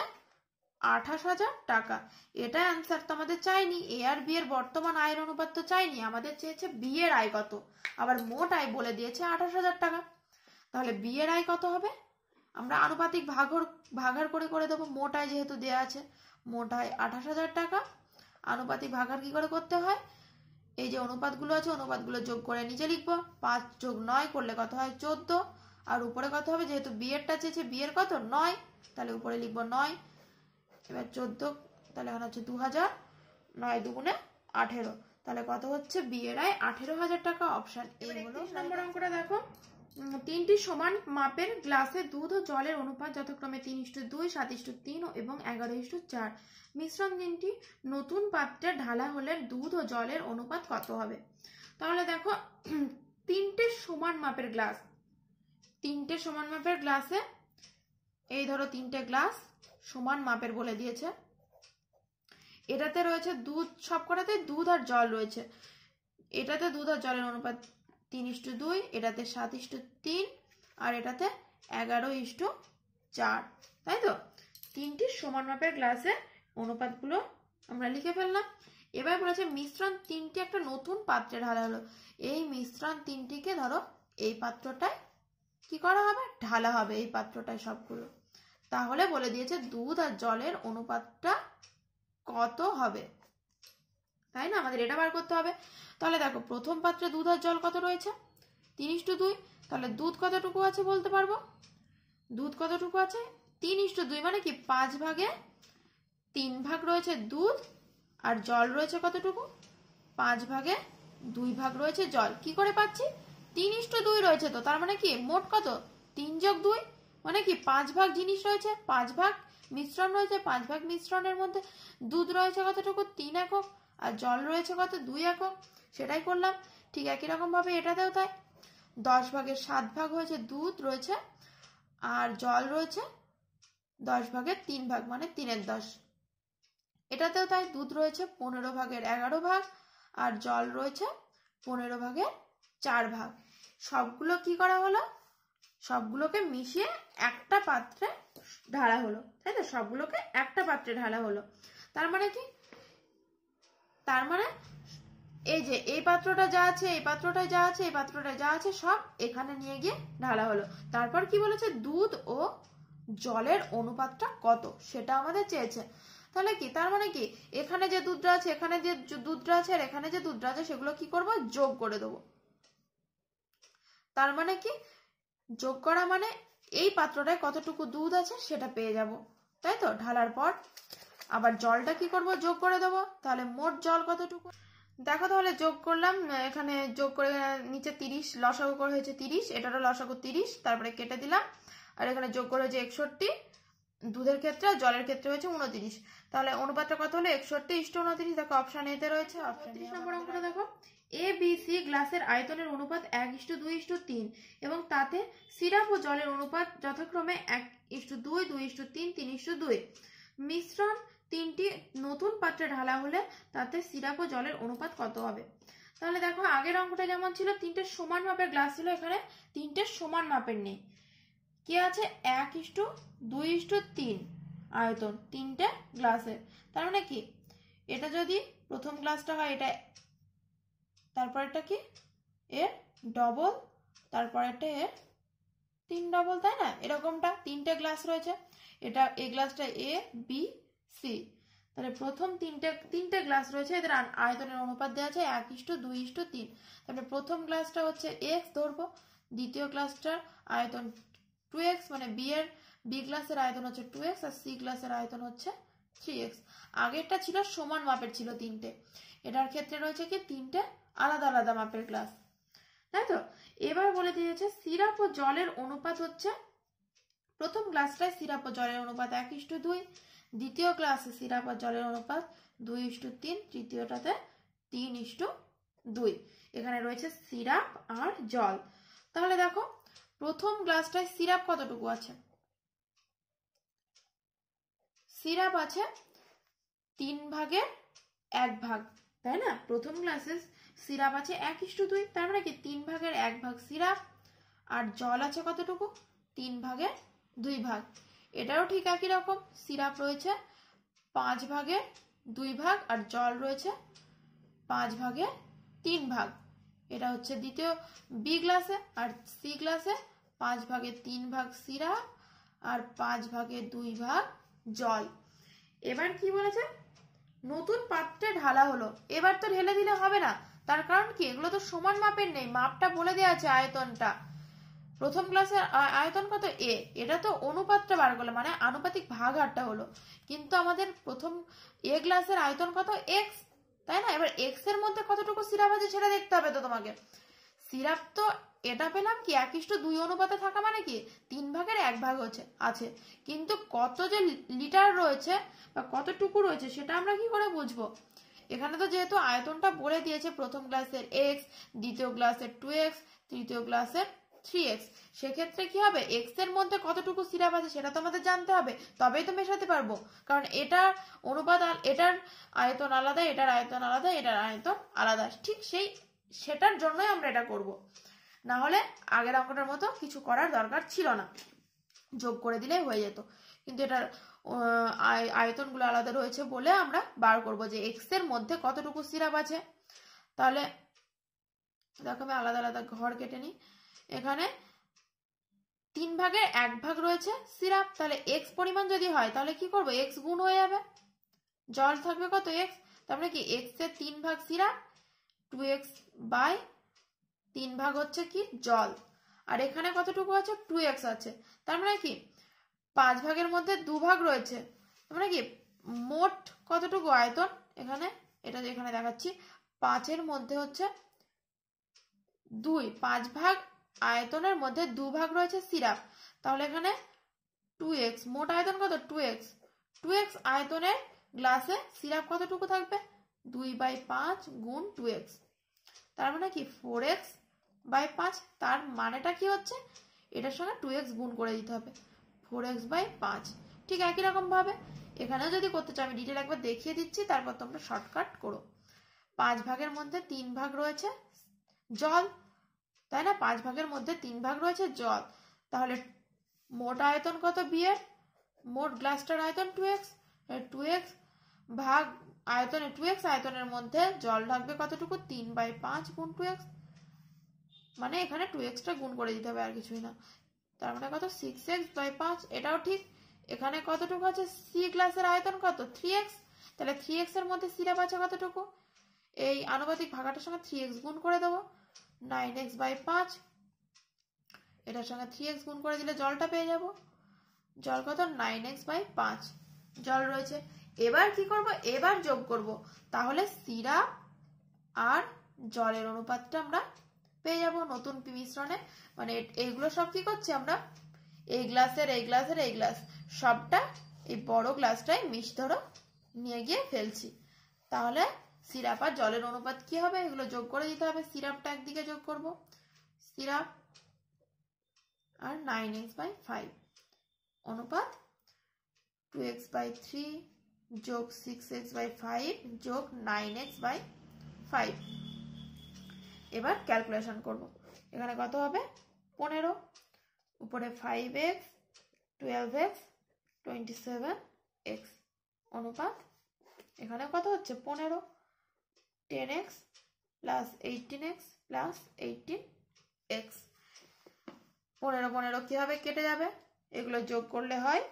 28,000 টাকা। এটা অ্যান্সার তো আমাদের চাইনি, এ আর বি এর বর্তমান আয়ের অনুপাত তো চাইনি, আমাদের চেয়েছে বি এর আয় কত, আবার মোট আয় বলে দিয়েছে 28,000 টাকা। তাহলে বি এর আয় কত হবে? আমরা আনুপাতিক ভাগার করে করে দেবো, মোট আয় যেহেতু দেওয়া আছে, মোট আয় 28,000 টাকা। আনুপাতিক ভাগার কি করে করতে হয়? এই যে অনুপাতগুলো আছে, অনুপাতগুলো যোগ করে নিচে লিখবো, 5 যোগ 9 করলে কত হয়? 14। আর উপরে কত হবে? যেহেতু বি এরটা চেয়েছে, বি এর কত? 9, তাহলে উপরে লিখবো 9। এবার 14, তাহলে এখন হচ্ছে 2000, 9 দুগুণে 18, তাহলে কত হচ্ছে? বি এর আয় 18,000 টাকা। অপশন এ হলো। 31 নম্বর অঙ্কটা দেখো। 3টি সমান মাপের গ্লাসে দুধ ও জলের অনুপাত যথাক্রমে 3:2, 7:3 এবং 11:4। মিশ্রণ 3টি নতুন পাত্রে ঢালা হলে দুধ ও জলের অনুপাত কত হবে? তাহলে দেখো 3টে সমান মাপের গ্লাস, 3টে সমান মাপের গ্লাসে, এই ধরো 3টে গ্লাস সমান মাপের বলে দিয়েছে, এটাতে রয়েছে দুধ, সবকটাতে দুধ আর জল রয়েছে। এটাতে দুধ আর জলের অনুপাত 3:2, এটাতে 7:3, আর এটাতে 11:4, তাই তো? 3টি সমান মাপের গ্লাসে অনুপাতগুলো আমরা লিখে ফেললাম। এবার বলেছে মিশ্রণ 3টি একটা নতুন পাত্রে ঢালা হলো। এই মিশ্রণ 3টিকে ধরো এই পাত্রটায় কি করা হবে? ঢালা হবে এই পাত্রটায় সবগুলো। তাহলে বলে দিয়েছে দুধ আর জলের অনুপাতটা কত হবে, তাই না? আমাদের এটা বার করতে হবে। তাহলে দেখো প্রথম পাত্রে দুধ আর জল কত রয়েছে? 3:2। তাহলে দুধ কতটুকু আছে বলতে পারবো? দুধ কতটুকু আছে? 3:2 মানে কি 5 ভাগে 3 ভাগ রয়েছে দুধ, আর জল রয়েছে কতটুকু? 5 ভাগে 2 ভাগ রয়েছে জল। কি করে পাচ্ছি? 3:2 রয়েছে, তো তার মানে কি মোট কত? 3 যোগ 2 মানে কি 5 ভাগ জিনিস রয়েছে, 5 ভাগ মিশ্রণ রয়েছে, 5 ভাগ মিশ্রণের মধ্যে দুধ রয়েছে কতটুকু? 3 একক, আর জল রয়েছে কত? 2 একক। সেটাই করলাম। ঠিক একই রকম ভাবে এটাতেও তাই, 10 ভাগের 7 ভাগ হয়েছে দুধ রয়েছে, আর জল রয়েছে 10 ভাগের 3 ভাগ মানে 3/10। এটাতেও তাই, দুধ রয়েছে 15 ভাগের 11 ভাগ, আর জল রয়েছে 15 ভাগের 4 ভাগ। সবগুলো কি করা হলো? সবগুলোকে মিশিয়ে একটা পাত্রে ঢালা হলো, তাই তো? সবগুলোকে একটা পাত্রে ঢালা হলো। তার মানে কি? তার মানে এই যে এই পাত্রটা যা আছে, এই পাত্রটায় যা আছে, এই পাত্রটায় যা আছে, সব এখানে নিয়ে গিয়ে ঢালা হলো। তারপর কি বলেছে? দুধ ও জলের অনুপাতটা কত সেটা আমাদের চেয়েছে। তাহলে কি তার মানে কি এখানে যে দুধটা আছে, এখানে যে দুধটা আছে, আর এখানে যে দুধটা আছে, সেগুলো কি করব? যোগ করে দেবো। তার মানে কি যোগ করা মানে এই পাত্রটায় কতটুকু দুধ আছে সেটা পেয়ে যাব, তাই তো? ঢালার পর আবার জলটা কি করব? যোগ করে দেবো। তাহলে মোট জল কতটুকু দেখো, তাহলে যোগ করলাম, এখানে যোগ করে নিচে 30 লসাগু করে হয়েছে 30, এটারও লসাগু 30, তারপরে কেটে দিলাম, আর এখানে যোগ করে হয়েছে 61 দুধের ক্ষেত্রে, আর জলের ক্ষেত্রে হয়েছে 29। তাহলে অনুপাতটা কত হলো? 61:29। দেখো অপশন এতে রয়েছে। অপশন 30 নম্বর অঙ্কটা দেখো। এ বি সি গ্লাসের আয়তনের অনুপাত 1:2:3 এবং তাতে সিরাপ ও জলের অনুপাত যথাক্রমে 1:2, 2:3, 3:2। মিশ্রণ 3টি নতুন পাত্রে ঢালা হলে তাতে সিরাপ ও জলের অনুপাত কত হবে? তাহলে দেখো আগের অঙ্কটা যেমন ছিল 3টে সমান মাপের গ্লাস ছিল, এখানে 3টে সমান মাপের নেই। কি আছে? 1:2:3, আয়তন তিনটে গ্লাসের। তার মানে কি এটা যদি প্রথম গ্লাসটা হয় এটা, তারপরেরটা কি এর ডবল, তারপরেরটা এর 3 ডবল, তাই না? এরকমটা তিনটে গ্লাস রয়েছে, এটা এই গ্লাসটা এ বি সি, তাহলে প্রথম তিনটে গ্লাস রয়েছে, এদের আয়তনের অনুপাত দেওয়া আছে 1:2:3। তাহলে প্রথম গ্লাসটা হচ্ছে এক্স ধরবো, দ্বিতীয় গ্লাসটার আয়তন 2x, মানে বি গ্লাসের আয়তন হচ্ছে 2x, আর সি গ্লাসের আয়তন হচ্ছে 3x। আগেরটা ছিল সমান মাপের ছিল তিনটে, এটার ক্ষেত্রে রয়েছে কি তিনটে আলাদা আলাদা মাপের গ্লাস, তাই তো? এবার বলে দিয়েছে সিরাপ ও জলের অনুপাত হচ্ছে, প্রথম গ্লাসটায় সিরাপ ও জলের অনুপাত 1:2, দ্বিতীয় গ্লাসে সিরাপ আর জলের অনুপাত 2:3, তৃতীয়টাতে 3:2। এখানে রয়েছে সিরাপ আর জল। তাহলে দেখো প্রথম গ্লাসটায় সিরাপ কতটুকু আছে? সিরাপ আছে 3/1, তাই না? প্রথম গ্লাসে সিরাপ আছে 1:2, তার মানে কি 3/1 সিরাপ, আর জল আছে কতটুকু? 3/2। এটাও ঠিক একই রকম, সিরাপ রয়েছে 5/2, আর জল রয়েছে 5/3। এটা হচ্ছে দ্বিতীয় বি গ্লাসে, আর সি গ্লাসে 5/3 সিরাপ আর 5/2 জল। এবার কি বলেছে? নতুন পাত্রে ঢালা হলো। এবার তো ঢেলে দিলে হবে না, তার কারণ কি এগুলো তো সমান মাপের নেই, মাপটা বলে দেওয়া আছে আয়তনটা। প্রথম ক্লাসের আয়তন কত এ, এটা তো অনুপাতটা বার করলে মানে আনুপাতিক ভাগ হারটা হলো, কিন্তু আমাদের প্রথম এ গ্লাসের আয়তন কত এক্স, তাই না? এবার এক্স এর মধ্যে কতটুকু সিরাপ আছে সেটা দেখতে হবে তো তোমাকে। সিরাপ তো এটা পেলাম কি 1:2 অনুপাতে থাকা, মানে কি 3/1 আছে, কিন্তু কত যে লিটার রয়েছে বা কতটুকু রয়েছে সেটা আমরা কি করে বুঝবো? এখানে তো যেহেতু আয়তনটা বলে দিয়েছে প্রথম গ্লাসের এক্স, দ্বিতীয় গ্লাসের 2x, তৃতীয় গ্লাসের 3x, সেক্ষেত্রে কি হবে এক্স এর মধ্যে কতটুকু সিরাপ আছে সেটা তো আমাদের জানতে হবে, তবেই তো মেশাতে পারবো, কারণ এটার অনুপাত, এটার আয়তন আলাদা, এটার আয়তন আলাদা, এটার আয়তন আলাদা, ঠিক সেটার জন্যই আমরা এটা করব। না হলে আগের অঙ্কটার মতো কিছু করার দরকার ছিল না, যোগ করে দিলেই হয়ে যেত, কিন্তু এটার আয়তনগুলো আলাদা রয়েছে বলে আমরা বার করব যে এক্স এর মধ্যে কতটুকু সিরাপ আছে। তাহলে দেখো আমি আলাদা আলাদা ঘর কেটে নিই। এখানে 3/1 রয়েছে সিরাপ, তাহলে এক্স পরিমাণ যদি হয় তাহলে কি করবো, এক্স গুণ হয়ে যাবে, জল থাকবে কত এক্স, তারপরে কি এক্স এর 3 সিরাপ, 2x/3 হচ্ছে কি জল, আর এখানে কতটুকু আছে 2x আছে, তার মানে কি 5 মধ্যে 2 রয়েছে, তার মানে কি মোট কতটুকু আয়তন, এখানে এটা এখানে দেখাচ্ছি 5 মধ্যে হচ্ছে 2, 5 আয়তনের মধ্যে 2 রয়েছে সিরাপ, তাহলে এখানে 2x, মোট আয়তন কত 2x আয়তনের গ্লাসে সিরাপ কতটুকু থাকবে 2/5 গুণ 2x, তার মানে কি 4x/5। তার মানেটা কি হচ্ছে এটার সঙ্গে 2x গুণ করে দিতে হবে, 4x/5। ঠিক একই রকম ভাবে এখানেও যদি করতে চাও আমি ডিটেল একবার দেখিয়ে দিচ্ছি, তারপর তোমরা শর্টকাট করো। 5 মধ্যে 3 রয়েছে জল, তাই না? 5 মধ্যে 3 রয়েছে জল, তাহলে মোট আয়তন কত বি এর, মোট গ্লাসটার আয়তন 2x, 2x ভাগ আয়তনে 2x আয়তনের মধ্যে জল থাকবে কতটুকু 3/5 গুণ 2x, মানে এখানে 2xটা গুণ করে দিতে হবে আর কিছুই না, তার মানে কত 6x/5। এটাও ঠিক, এখানে কতটুকু আছে সি গ্লাসের আয়তন কত 3x, তাহলে 3x এর মধ্যে সিরাপ আছে কতটুকু, এই আনুপাতিক ভাগাটার সঙ্গে 3x গুণ করে দেবো 9x/5, এটার সঙ্গে 3x গুণ করে দিলে জলটা পেয়ে যাব, জল কত 9x/5 জল রয়েছে। এবার কি করব, এবার যোগ করব, তাহলে সিরাপ আর জলের অনুপাতটা আমরা পেয়ে যাব নতুন মিশ্রণে, মানে এইগুলো সব কি করছি আমরা এই গ্লাসের এই গ্লাসের এই গ্লাস সবটা এই বড় গ্লাসটায় ধরো নিয়ে গিয়ে ফেলছি, তাহলে সিরাপ আর জলের অনুপাত কি হবে এগুলো যোগ করে দিতে হবে, সিরাপটা একদিকে যোগ করব, সিরাপ আর 9x/5 অনুপাত 2x/3 যোগ 6x/5 যোগ 9x/5। এবার ক্যালকুলেশন করব, এখানে কত হবে 15, উপরে 5x, 12x, 27, এক্স অনুপাত এখানে কত হচ্ছে 15, 10x plus 18x plus 18x। 15 15 কি হবে, কেটে যাবে, এগুলো যোগ করলে হয়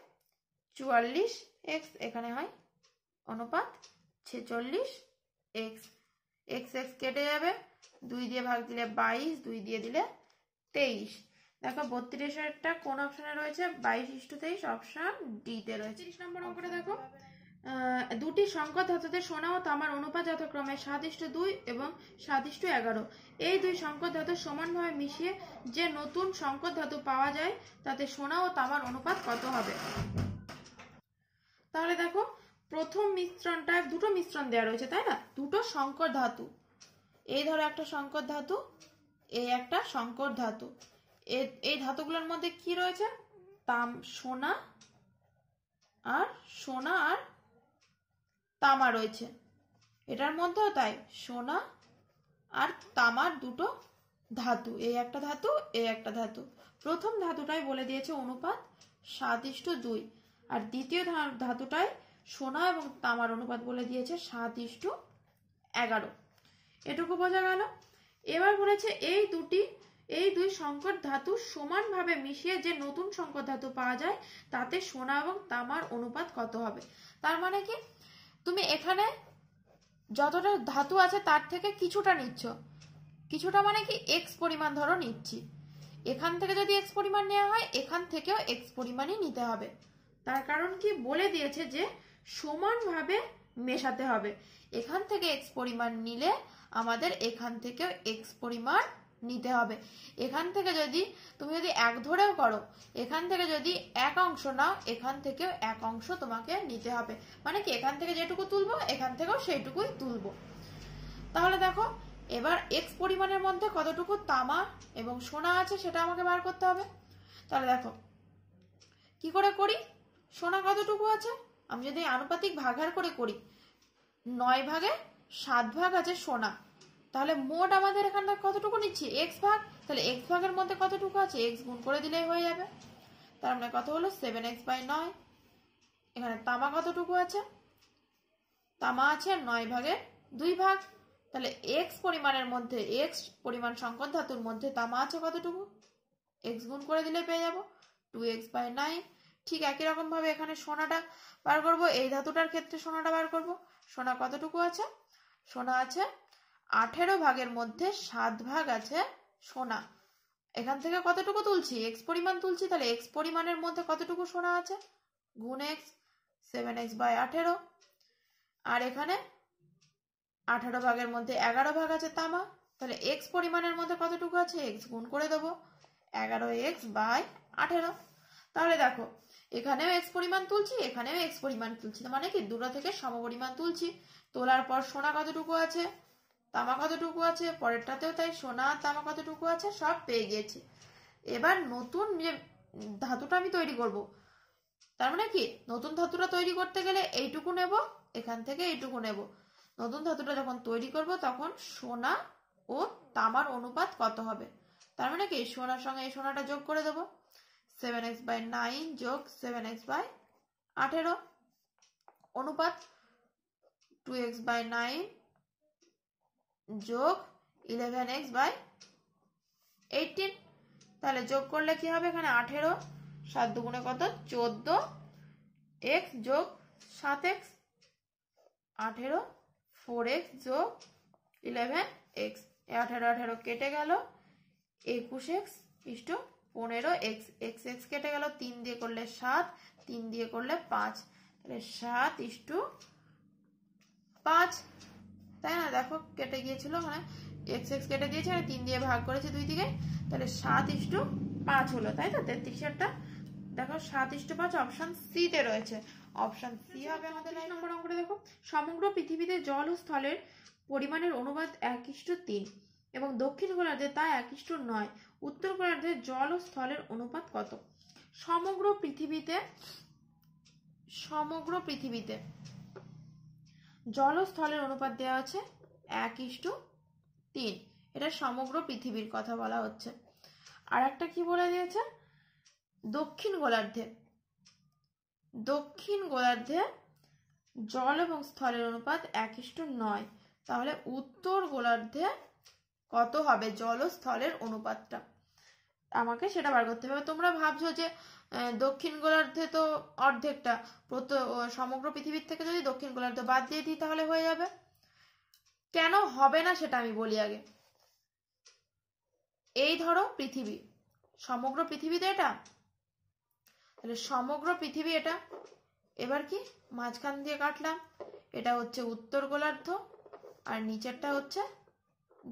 44x, এখানে হয় অনুপাত 46x। x x কেটে যাবে, 2 দিয়ে ভাগ দিলে 22, 2 দিয়ে দিলে 23। দেখো 32-এরটা কোন অপশনে রয়েছে, 22:23 অপশন ডি তে রয়েছে। 30 নম্বর অঙ্কটা দেখো, দুটি সংকর ধাতুতে সোনা ও তামার অনুপাত যথাক্রমে 7:2 এবং 7:11। এই দুই সংকর ধাতু সমানভাবে মিশিয়ে যে নতুন সংকর ধাতু পাওয়া যায় তাতে সোনা ও তামার অনুপাত কত হবে। তাহলে দেখো প্রথম মিশ্রণটা, দুটো মিশ্রণ দেওয়া রয়েছে তাই না, দুটো সংকর ধাতু। এই ধরো একটা সংকর ধাতু, এই একটা সংকর ধাতু। এই ধাতুগুলোর মধ্যে কি রয়েছে, সোনা আর তামা রয়েছে। এটার মধ্যেও তাই, সোনা আর তামার দুটো ধাতু, এই একটা ধাতু, এই একটা ধাতু। প্রথম ধাতুটাই বলে দিয়েছে অনুপাত 7:2, আর দ্বিতীয় ধাতুটায় সোনা এবং তামার অনুপাত বলে দিয়েছে 7:11। এটুকু বোঝা গেল। এবার বলেছে এই দুই সংকর ধাতু সমানভাবে মিশিয়ে যে নতুন সংকর ধাতু পাওয়া যায় তাতে সোনা এবং তামার অনুপাত কত হবে। তার মানে কি, তুমি এখানে যতটা ধাতু আছে তার থেকে কিছুটা নিচ্ছ, কিছুটা মানে কি এক্স পরিমাণ ধরো নিচ্ছি। এখান থেকে যদি এক্স পরিমাণ নেওয়া হয় এখান থেকেও এক্স পরিমাণই নিতে হবে। তার কারণ কি, বলে দিয়েছে যে সমানভাবে মেশাতে হবে। এখান থেকে এক্স পরিমাণ নিলে আমাদের এখান থেকেও এক্স পরিমাণ নিতে হবে। এখান থেকে তুমি যদি 1 ধরেও করো, এখান থেকে যদি 1 অংশ নাও এখান থেকেও 1 অংশ তোমাকে নিতে হবে। মানে কি, এখান থেকে যেটুকু তুলবো এখান থেকেও সেইটুকুই তুলবো। তাহলে দেখো এবার এক্স পরিমাণের মধ্যে কতটুকু তামা এবং সোনা আছে সেটা আমাকে বার করতে হবে। তাহলে দেখো কি করে করি, সোনা কতটুকু আছে, আমি যদি আনুপাতিক ভাগাহার করে করি, 9 ভাগে 7 ভাগ আছে সোনা। তাহলে মোট আমাদের এখানটা কতটুকু নিচ্ছি, এক্স ভাগ। তাহলে এক্স ভাগের মধ্যে কতটুকু আছে, এক্স গুণ করে দিলেই হয়ে যাবে। তার মানে কত হলো 7x/9। এখানে তামা কতটুকু আছে, তামা আছে 9 ভাগের 2 ভাগ। তাহলে এক্স পরিমাণের মধ্যে, এক্স পরিমাণ সংকর ধাতুর মধ্যে তামা আছে কতটুকু, এক্স গুণ করে দিলে পেয়ে যাবো 2x/9। ঠিক একই রকম ভাবে এখানে সোনাটা বার করব, এই ধাতুটার ক্ষেত্রে সোনাটা বার করব। সোনা কতটুকু আছে, সোনা আছে 18 ভাগের মধ্যে 7 ভাগ আছে সোনা। এখান থেকে কতটুকু তুলছি, এক্স পরিমাণ তুলছি। তাহলে এক্স পরিমাণের মধ্যে কতটুকু সোনা আছে, গুণ এক্স, 7x/18। আর এখানে 18 ভাগের মধ্যে 11 ভাগ আছে তামা। তাহলে এক্স পরিমাণের মধ্যে কতটুকু আছে, এক্স গুণ করে দেবো 11x/18। তাহলে দেখো এখানেও এক্স পরিমাণ তুলছি, এখানেও এক্স পরিমাণ তুলছি, মানে কি দুটো থেকে সমপরিমাণ তুলছি। তোলার পর সোনা কতটুকু আছে, তামা কতটুকু আছে, পরেরটাতেও তাই, সোনা আর তামা কতটুকু আছে সব পেয়ে গেছি। এবার নতুন যে ধাতুটা আমি তৈরি করব, তার মানে কি নতুন ধাতুটা তৈরি করতে গেলে এইটুকু নেব, এখান থেকে এইটুকু নেব। নতুন ধাতুটা যখন তৈরি করব তখন সোনা ও তামার অনুপাত কত হবে। তার মানে কি সোনার সঙ্গে এই সোনাটা যোগ করে দেবো, 7x/9 যোগ 7x/18 অনুপাত 2x/9 যোগ 11x/18। তাহলে যোগ করলে কি হবে, এখানে 18, 7 দুগুণে কত 14, x যোগ 7x, 18, 4x যোগ 11x। 18 কেটে গেল, 21x ইস্টু 15x, x কেটে গেল, 3 দিয়ে করলে 7, 3 দিয়ে করলে 5, তাহলে 7:5, তাই না। দেখো কেটে গিয়েছিল, মানে x কেটে দিয়েছে, 3 দিয়ে ভাগ করেছে দুই দিকে, তাহলে 7:5 হলো, তাই তো 33-এরটা। দেখো 7:5 অপশন সি তে রয়েছে, অপশন সি হবে আমাদের। 9 নম্বর অঙ্কটা দেখো, সমগ্র পৃথিবীতে জল ও স্থলের পরিমাণের অনুপাত 1:3 এবং দক্ষিণ গোলার্ধে তা 1:9। উত্তর গোলার্ধে জল ও স্থলের অনুপাত কত। সমগ্র পৃথিবীতে জল ও স্থলের অনুপাত দেওয়া আছে 1:3। এটা সমগ্র পৃথিবীর কথা বলা হচ্ছে। আর একটা কি বলে দিয়েছে, দক্ষিণ গোলার্ধে দক্ষিণ গোলার্ধে জল এবং স্থলের অনুপাত 1:9, তাহলে উত্তর গোলার্ধে কত হবে জল ও স্থলের অনুপাতটা, আমাকে সেটা বার করতে হবে। তোমরা ভাবছো যে দক্ষিণ গোলার্ধে তো অর্ধেকটা, সমগ্র পৃথিবীর থেকে যদি দক্ষিণ গোলার্ধ বাদ দিয়ে দিই তাহলে হয়ে যাবে। কেন হবে না সেটা আমি বলি আগে। এই ধরো পৃথিবী, সমগ্র পৃথিবীতে এটা, তাহলে সমগ্র পৃথিবী এটা, এবার কি মাঝখান দিয়ে কাটলাম, এটা হচ্ছে উত্তর গোলার্ধ আর নিচেরটা হচ্ছে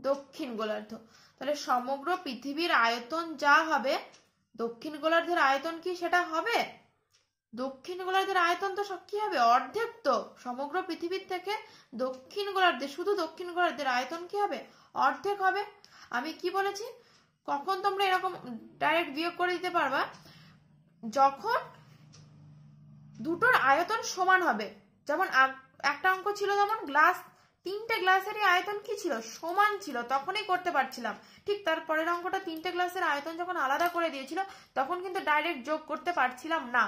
দক্ষিণ গোলার্ধ। তাহলে সমগ্র পৃথিবীর আয়তন যা হবে, দক্ষিণ গোলার্ধের আয়তন কি সেটা হবে? দক্ষিণ গোলার্ধের আয়তন তো সব কি হবে, অর্ধেক। তো সমগ্র পৃথিবীর থেকে দক্ষিণ গোলার্ধে, শুধু দক্ষিণ গোলার্ধের আয়তন কি হবে, অর্ধেক হবে। আমি কি বলেছি, কখন তোমরা এরকম ডাইরেক্ট বিয়োগ করে দিতে পারবা, যখন দুটোর আয়তন সমান হবে। যেমন একটা অঙ্ক ছিল, যেমন গ্লাস, 3টে গ্লাসেরই আয়তন কি ছিল, সমান ছিল, তখনই করতে পারছিলাম। ঠিক তারপরের অঙ্কটা 3টে গ্লাসের আয়তন যখন আলাদা করে দিয়েছিল তখন কিন্তু ডাইরেক্ট যোগ করতে পারছিলাম না।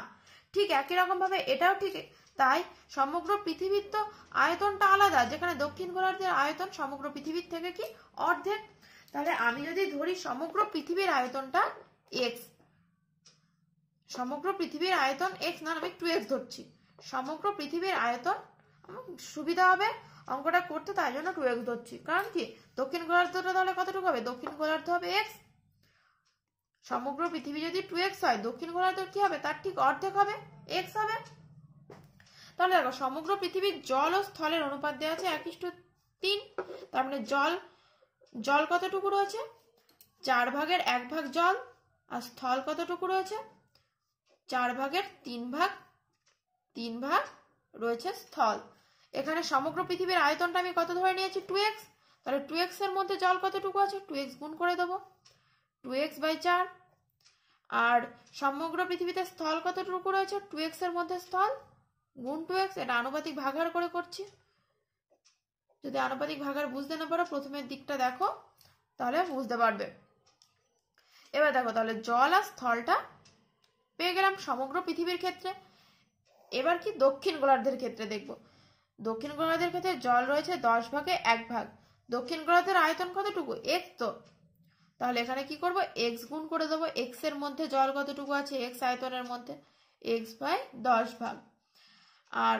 ঠিক একই রকম ভাবে এটাও ঠিক তাই, সমগ্র পৃথিবীর তো আয়তনটা আলাদা, যেখানে দক্ষিণ গোলার্ধের আয়তন সমগ্র পৃথিবীর থেকে কি অর্ধেক। তাহলে আমি যদি ধরি সমগ্র পৃথিবীর আয়তনটা এক্স, সমগ্র পৃথিবীর আয়তন এক্স, না আমি 2x ধরছি, সমগ্র পৃথিবীর আয়তন, সুবিধা হবে অঙ্কটা করতে, তাই জন্য 2x ধরছি। কারণ কি, দক্ষিণ গোলার্ধটা তাহলে কতটুকু হবে, দক্ষিণ গোলার্ধ হবে x, সমগ্র পৃথিবী যদি 2x হয়, দক্ষিণ গোলার্ধ কি হবে, তার ঠিক অর্ধেক হবে, x হবে। তাহলে দেখো, সমগ্র পৃথিবীর জল ও স্থলের অনুপাত দেওয়া আছে 1:3, তার মানে জল কতটুকু রয়েছে, 4/1 জল, আর স্থল কতটুকু রয়েছে, 4/3 রয়েছে স্থল। এখানে সমগ্র পৃথিবীর আয়তনটা আমি কত ধরে নিয়েছি, 2x, তাহলে 2x এর মধ্যে জল কতটুকু আছে, 2x গুণ করে দেবো, 2x/4। আর সমগ্র পৃথিবীতে স্থল কতটুকু রয়েছে, 2x এর মধ্যে স্থল গুণ 2x, এটা আনুপাতিক ভাগার করে করছি। যদি আনুপাতিক ভাগার বুঝতে না পারো, প্রথমের দিকটা দেখো, তাহলে বুঝতে পারবে। এবার দেখো, তাহলে জল আর স্থলটা পেয়ে গেলাম সমগ্র পৃথিবীর ক্ষেত্রে। এবার কি দক্ষিণ গোলার্ধের ক্ষেত্রে দেখব। দক্ষিণ গোলার্ধের ক্ষেত্রে জল রয়েছে 10/1। দক্ষিণ গোলার্ধের আয়তন কতটুকু, x, তো তাহলে এখানে কি করব, x গুণ করে দেবো, x এর মধ্যে জল কতটুকু আছে, x আয়তনের মধ্যে, x/10। আর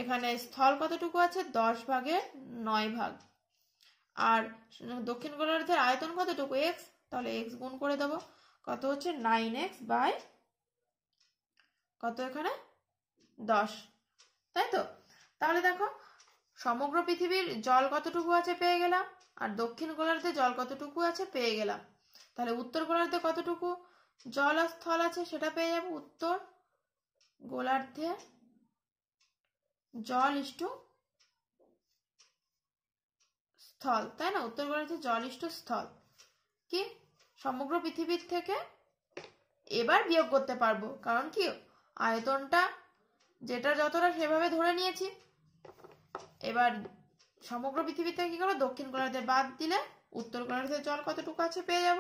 এখানে স্থল কতটুকু আছে, 10/9। আর দক্ষিণ গোলার্ধের আয়তন কতটুকু, x, তাহলে x গুণ করে দেবো, কত হচ্ছে 9x বাই কত, এখানে 10, তাই তো। তাহলে দেখো, সমগ্র পৃথিবীর জল কতটুকু আছে পেয়ে গেলাম, আর দক্ষিণ গোলার্ধে জল কতটুকু আছে পেয়ে গেলাম। তাহলে উত্তর গোলার্ধে কতটুকু জল আর স্থল আছে সেটা পেয়ে যাব, উত্তর গোলার্ধে জল ইস্টু স্থল, তাই না, উত্তর গোলার্ধে জল ইস্টু স্থল কি সমগ্র পৃথিবীর থেকে। এবার বিয়োগ করতে পারবো, কারণ কি আয়তনটা যেটা যতটা সেভাবে ধরে নিয়েছি। এবার সমগ্র পৃথিবী থেকে কি করবো, দক্ষিণ গোলার্ধে বাদ দিলে উত্তর গোলার্ধে জল কতটুকু আছে পেয়ে যাব।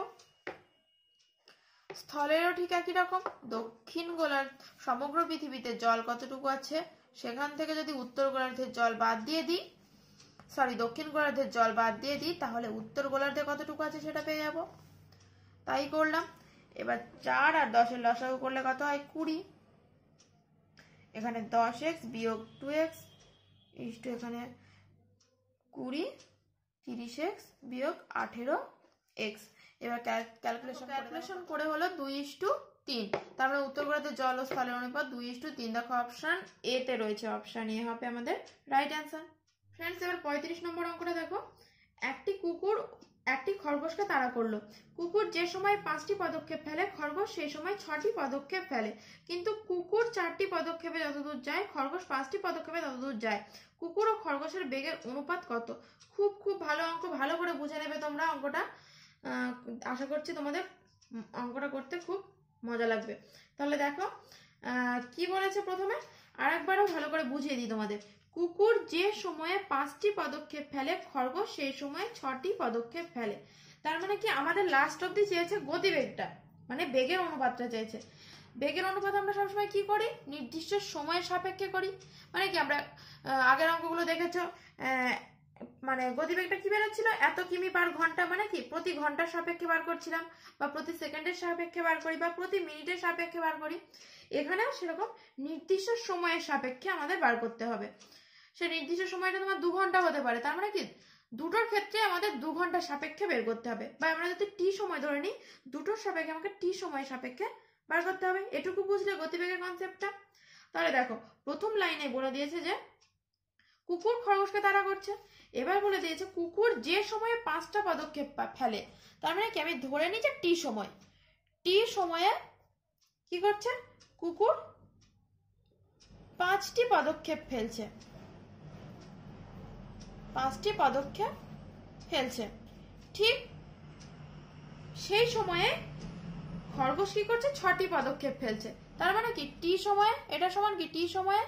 স্থলেরও ঠিক একই রকম, দক্ষিণ গোলার্ধ, সমগ্র পৃথিবীতে জল কতটুকু আছে সেখান থেকে যদি উত্তর গোলার্ধের জল বাদ দিয়ে দিই, দক্ষিণ গোলার্ধের জল বাদ দিয়ে দিই, তাহলে উত্তর গোলার্ধে কতটুকু আছে সেটা পেয়ে যাব। তাই করলাম। এবার 4 আর 10-এর লসাগু করলে কত হয়, 20। এখানে 10x বিয়োগ 2x ইস্টু এখানে 20, 30x বিয়োগ 18x। এবার ক্যালকুলেশন করে হলো 2:3, তার মানে উত্তর গোলার্ধের জল ও স্থলের অনুপাত 2:3। দেখো, অপশন এ তে রয়েছে, অপশন এ হবে আমাদের রাইট অ্যান্সার। ফ্রেন্ডস, এবার 35 নম্বর অঙ্কটা দেখো। একটি কুকুর একটি খরগোশকে তাড়া করলো। কুকুর যে সময় 5টি পদক্ষেপ ফেলে, খরগোশ সেই সময় 6টি পদক্ষেপ ফেলে। কিন্তু কুকুর 4টি পদক্ষেপে যতদূর যায়, খরগোশ 5টি পদক্ষেপে ততদূর যায়। কুকুর ও খরগোশের বেগের অনুপাত কত? খুব ভালো অঙ্ক, ভালো করে বুঝে নেবে তোমরা অঙ্কটা। আশা করছি তোমাদের অঙ্কটা করতে খুব মজা লাগবে। তাহলে দেখো কি বলেছে প্রথমে, আরেকবারও ভালো করে বুঝিয়ে দিই তোমাদের। কুকুর যে সময়ে 5টি পদক্ষেপ ফেলে, খরগোশ সেই সময় 6টি পদক্ষেপ ফেলে। তার মানে কি আমাদের লাস্ট অব্দি চেয়েছে গতিবেগটা, মানে বেগের অনুপাতটা চেয়েছে। বেগের অনুপাত আমরা সবসময় কি করি, নির্দিষ্ট সময়ের সাপেক্ষে করি। মানে কি আমরা আগের অঙ্কগুলো দেখেছো, মানে গতিবেগটা কি বেরোচ্ছিল, এত কিমি পার ঘন্টা, মানে কি প্রতি ঘন্টার সাপেক্ষে বার করছিলাম, বা প্রতি সেকেন্ডের সাপেক্ষে বার করি, বা প্রতি মিনিটের সাপেক্ষে বার করি। এখানেও সেরকম নির্দিষ্ট সময়ের সাপেক্ষে আমাদের বার করতে হবে। সে নির্দিষ্ট সময়টা তোমার 2 ঘন্টা হতে পারে, তার মানে কি দুটোর ক্ষেত্রে আমাদের 2 ঘন্টা সাপেক্ষে বের করতে হবে। বা আমরা যদি টি সময় ধরে নিই, দুটোর সাপেক্ষে আমাকে টি সময় সাপেক্ষে বার করতে হবে। এটুকু বুঝলে গতিবেগের কনসেপ্টটা। তাহলে দেখো প্রথম লাইনে বলে দিয়েছে যে কুকুর খরগোশকে তাড়া করছে। এবার বলে দিয়েছে কুকুর যে সময়ে 5টা পদক্ষেপ ফেলে। তার মানে কি আমি ধরে নিই যে টি সময়, টি সময়ে কি করছে, কুকুর 5টি পদক্ষেপ ফেলছে, 5টি পদক্ষেপ ফেলছে। ঠিক সেই সময়ে খরগোশ কি করছে, 6টি পদক্ষেপ ফেলছে। তার মানে কি টি সময়ে, এটা সমান কি টি সময়ে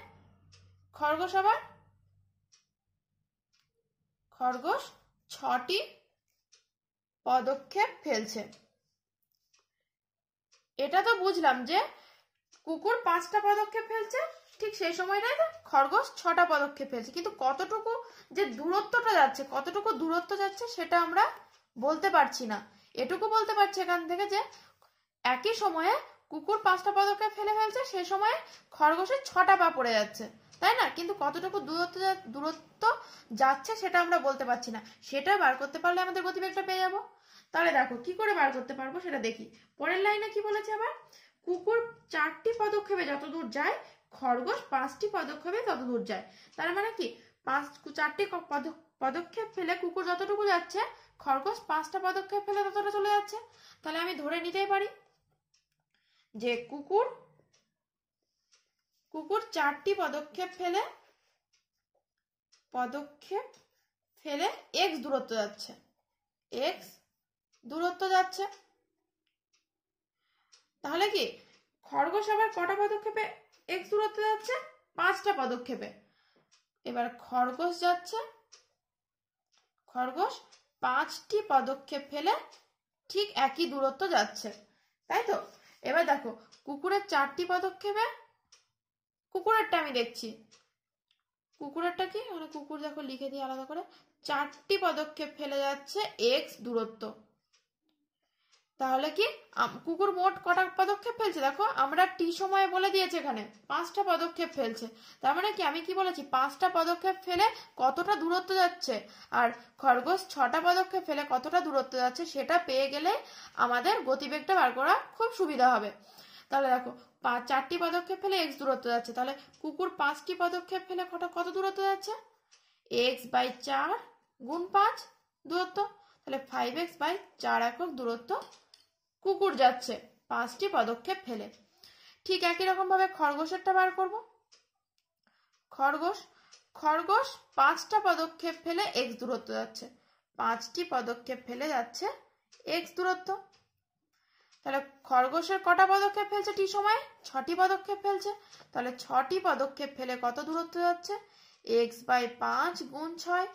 খরগোশ 6টি পদক্ষেপ ফেলছে। এটা তো বুঝলাম যে কুকুর 5টা পদক্ষেপ ফেলছে, ঠিক সেই সময়টাই তো খরগোশ 6টা পদক্ষেপ ফেলছে। কিন্তু কতটুকু যে দূরত্বটা যাচ্ছে, কতটুকু দূরত্ব যাচ্ছে সেটা আমরা বলতে পারছি না। এটুকু বলতে পারছি এখান থেকে যে একই সময়ে কুকুর 5টা পদক্ষেপ ফেলছে, সেই সময়ে খরগোশের 6টা পা পড়ে যাচ্ছে, তাই না? কিন্তু কতটুকু দূরত্ব যাচ্ছে সেটা আমরা বলতে পারছি না। সেটা বার করতে পারলে আমাদের গতিবেগটা পেয়ে যাবো। তাহলে দেখো কি করে বার করতে পারবো সেটা দেখি। পরের লাইনে কি বলেছে আবার, কুকুর 4টি পদক্ষেপে যত দূর যায় খরগোশ 5টি পদক্ষেপে তত দূর যায়। তার মানে কি 4টি পদক্ষেপ ফেলে কুকুর যতটুকু যাচ্ছে, খরগোশ 5টা পদক্ষেপ ফেলে ততটা চলে যাচ্ছে। তাহলে আমি ধরে নিতেই পারি যে কুকুর 4টি পদক্ষেপ ফেলে এক্স দূরত্ব যাচ্ছে, এক্স দূরত্ব যাচ্ছে। তাহলে কি খরগোশ আবার কটা পদক্ষেপে এক্স দূরত্ব যাচ্ছে, 5টা পদক্ষেপে। এবার খরগোশ যাচ্ছে, খরগোশ 5টি পদক্ষেপ ফেলে ঠিক একই দূরত্ব যাচ্ছে, তাই তো? এবার দেখো কুকুরের 4টি পদক্ষেপে, কুকুরেরটা আমি দেখছি, কুকুরেরটা কি, মানে কুকুর দেখো লিখে দিই আলাদা করে, 4টি পদক্ষেপ ফেলে যাচ্ছে এক্স দূরত্ব। তাহলে কি কুকুর মোট কটা পদক্ষেপ ফেলছে, দেখো আমরা টি সময়ে বলে দিয়েছে এখানে 5টা পদক্ষেপ ফেলছে। তার মানে কি আমি কি বলেছি, 5টা পদক্ষেপ ফেলে কতটা দূরত্ব যাচ্ছে, আর খরগোশ 6টা পদক্ষেপ ফেলে কতটা দূরত্ব যাচ্ছে সেটা পেয়ে গেলে আমাদের গতিবেগটা বার করা খুব সুবিধা হবে। তাহলে দেখো 4টি পদক্ষেপ ফেলে এক্স দূরত্ব যাচ্ছে, তাহলে কুকুর 5টি পদক্ষেপ ফেলে কত দূরত্ব যাচ্ছে, x/4 গুণ 5 দূরত্ব। তাহলে 5x/4 একক দূরত্ব কুকুর যাচ্ছে 5টি পদক্ষেপ ফেলে। ঠিক একই রকম ভাবে খরগোশেরটা বার করব। খরগোশ 5টা পদক্ষেপ ফেলে এক্স দূরত্ব যাচ্ছে, 5টি পদক্ষেপ ফেলে যাচ্ছে এক্স দূরত্ব। তাহলে খরগোশের কটা পদক্ষেপ ফেলছে টি সময়ে, 6টি পদক্ষেপ ফেলছে। তাহলে 6টি পদক্ষেপ ফেলে কত দূরত্ব যাচ্ছে, x/5 গুণ 6,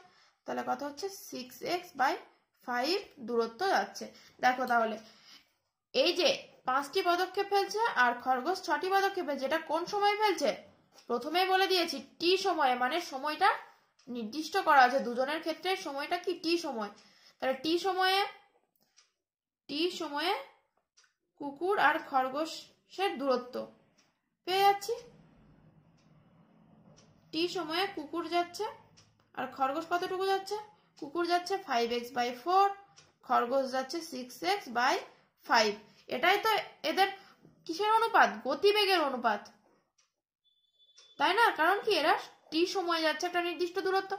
তাহলে কত হচ্ছে 6x/5 দূরত্ব যাচ্ছে। দেখো তাহলে এই যে 5টি পদক্ষেপ ফেলছে আর খরগোশ 6টি পদক্ষেপ ফেলছে, এটা কোন সময় ফেলছে, প্রথমেই বলে দিয়েছি টি সময়ে, মানে সময়টা নির্দিষ্ট করা আছে দুজনের ক্ষেত্রে, সময়টা কি টি সময়। তাহলে টি সময়ে কুকুর আর খরগোশের দূরত্ব পেয়ে যাচ্ছি। টি সময়ে কুকুর যাচ্ছে আর খরগোশ কতটুকু যাচ্ছে, কুকুর যাচ্ছে 5x/4, খরগোশ যাচ্ছে 6x/5। এটাই তো এদের কিসের অনুপাত, গতিবেগের অনুপাত, তাই না? কারণ কি এরা টি সময় যাচ্ছে একটা নির্দিষ্ট দূরত্ব,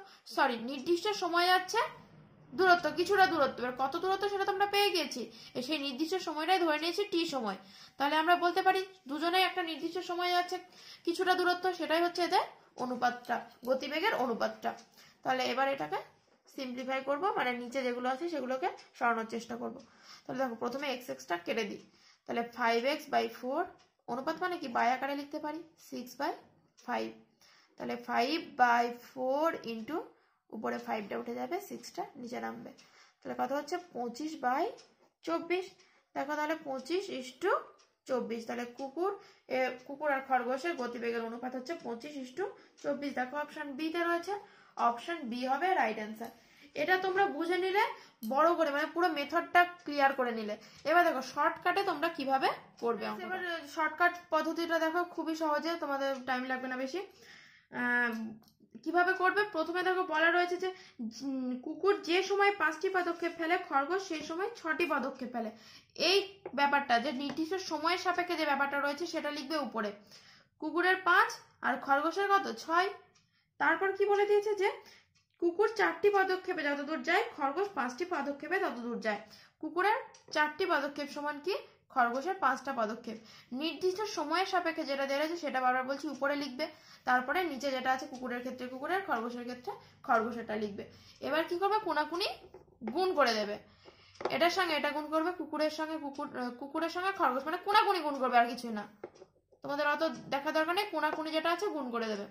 নির্দিষ্ট সময় যাচ্ছে দূরত্ব, কিছুটা দূরত্ব, এবার কত দূরত্ব সেটা তো আমরা পেয়ে গেছি, সেই নির্দিষ্ট সময়টাই ধরে নিয়েছি টি সময়। তাহলে আমরা বলতে পারি দুজনেই একটা নির্দিষ্ট সময় যাচ্ছে কিছুটা দূরত্ব, সেটাই হচ্ছে এদের অনুপাতটা, গতিবেগের অনুপাতটা। তাহলে এবার এটাকে সিম্পলিফাই করব, মানে নিচে যেগুলো আছে সেগুলোকে সরানোর চেষ্টা করব। তাহলে দেখো প্রথমে x কেটে দিই, তাহলে 5x/4 অনুপাত মানে কি বাই আকারে লিখতে পারি 6/5, তাহলে 5/4 ইন্টু উপরে 5টা উঠে যাবে, 6টা নিচে নামবে, তাহলে কত হচ্ছে 25/24। দেখো তাহলে 25:4 24। তাহলে কুকুর আর খরগোশের গতিবেগের অনুপাত হচ্ছে 25:24। দেখো অপশন বি তে রয়েছে, অপশন বি হবে রাইট অ্যান্সার। এটা তোমরা বুঝে নিলে বড় করে, মানে পুরো মেথডটা ক্লিয়ার করে নিলে। এবার দেখো শর্টকাটে তোমরা কিভাবে করবে। এবার শর্টকাট পদ্ধতিটা দেখো, খুবই সহজে, তোমাদের টাইম লাগবে না বেশি। কিভাবে করবে, প্রথমে দেখো বলা রয়েছে যে কুকুর যে সময় 5টি পদক্ষেপ ফেলে, খরগোশ সেই সময় 6টি পদক্ষেপ ফেলে। এই ব্যাপারটা যে নির্দিষ্ট সময়ের সাপেক্ষে যে ব্যাপারটা রয়েছে সেটা লিখবে উপরে। কুকুরের 5 আর খরগোশের কত 6। তারপর কি বলে দিয়েছে যে কুকুর 4টি পদক্ষেপে যতদূর যায়, খরগোশ 5টি পদক্ষেপে ততদূর যায়। কুকুরের 4টি পদক্ষেপ সমান কি খরগোশের 5টা পদক্ষেপ। নির্দিষ্ট সময়ের সাপেক্ষে যেটা দেওয়া আছে সেটা বারবার বলছি উপরে লিখবে। তারপরে নিচে যেটা আছে কুকুরের ক্ষেত্রে কুকুরের, খরগোশের ক্ষেত্রে খরগোশেরটা লিখবে। এবার কি করবে, কোনাকুনি গুণ করে দেবে। এটার সঙ্গে এটা গুণ করবে, কুকুরের সঙ্গে কুকুরের সঙ্গে খরগোশ, মানে কোনাকুনি গুণ করবে, আর কিছুই না। তোমাদের অত দেখা দরকার নেই, কোনাকুনি যেটা আছে গুণ করে দেবে।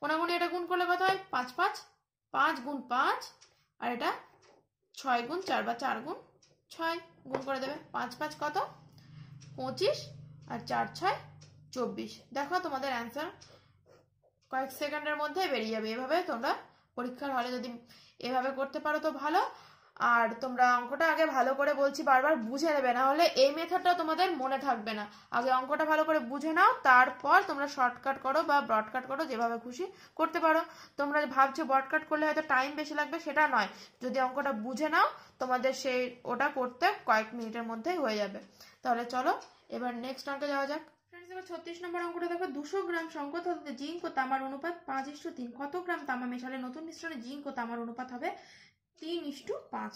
কোনাকুনি এটা গুণ করলে কত হয়, 5 5, 5 গুণ 5, আর এটা 6 গুণ 4 বা 4 গুণ 6 গুণ করে দেবে। 5 5 কত 25, আর 4 6 24। দেখো তোমাদের অ্যান্সার কয়েক সেকেন্ডের মধ্যে বেরিয়ে যাবে। এভাবে তোমরা পরীক্ষার হলে যদি এভাবে করতে পারো তো ভালো। আর তোমরা অঙ্কটা আগে ভালো করে বলছি বারবার বুঝে নেবে, না হলে এই মেথডটা তোমাদের মনে থাকবে না। আগে অঙ্কটা ভালো করে বুঝে নাও, তারপর তোমরা শর্টকাট করো বা ব্রডকাট করো, যেভাবে খুশি করতে পারো। তোমরা ভাবছো ব্রডকাট করলে হয়তো টাইম বেশি লাগবে, সেটা নয়। যদি অঙ্কটা বুঝে নাও, তোমাদের সেই ওটা করতে কয়েক মিনিটের মধ্যেই হয়ে যাবে। তাহলে চলো এবার নেক্সট অঙ্কে যাওয়া যাক। 36 নম্বর অঙ্কটা দেখো, 200 গ্রাম সংকট হতে জিঙ্ক ও তামার অনুপাত 5:3। কত গ্রাম তামা মেশালে নতুন মিশ্রণে জিঙ্ক ও তামার অনুপাত হবে 3:5।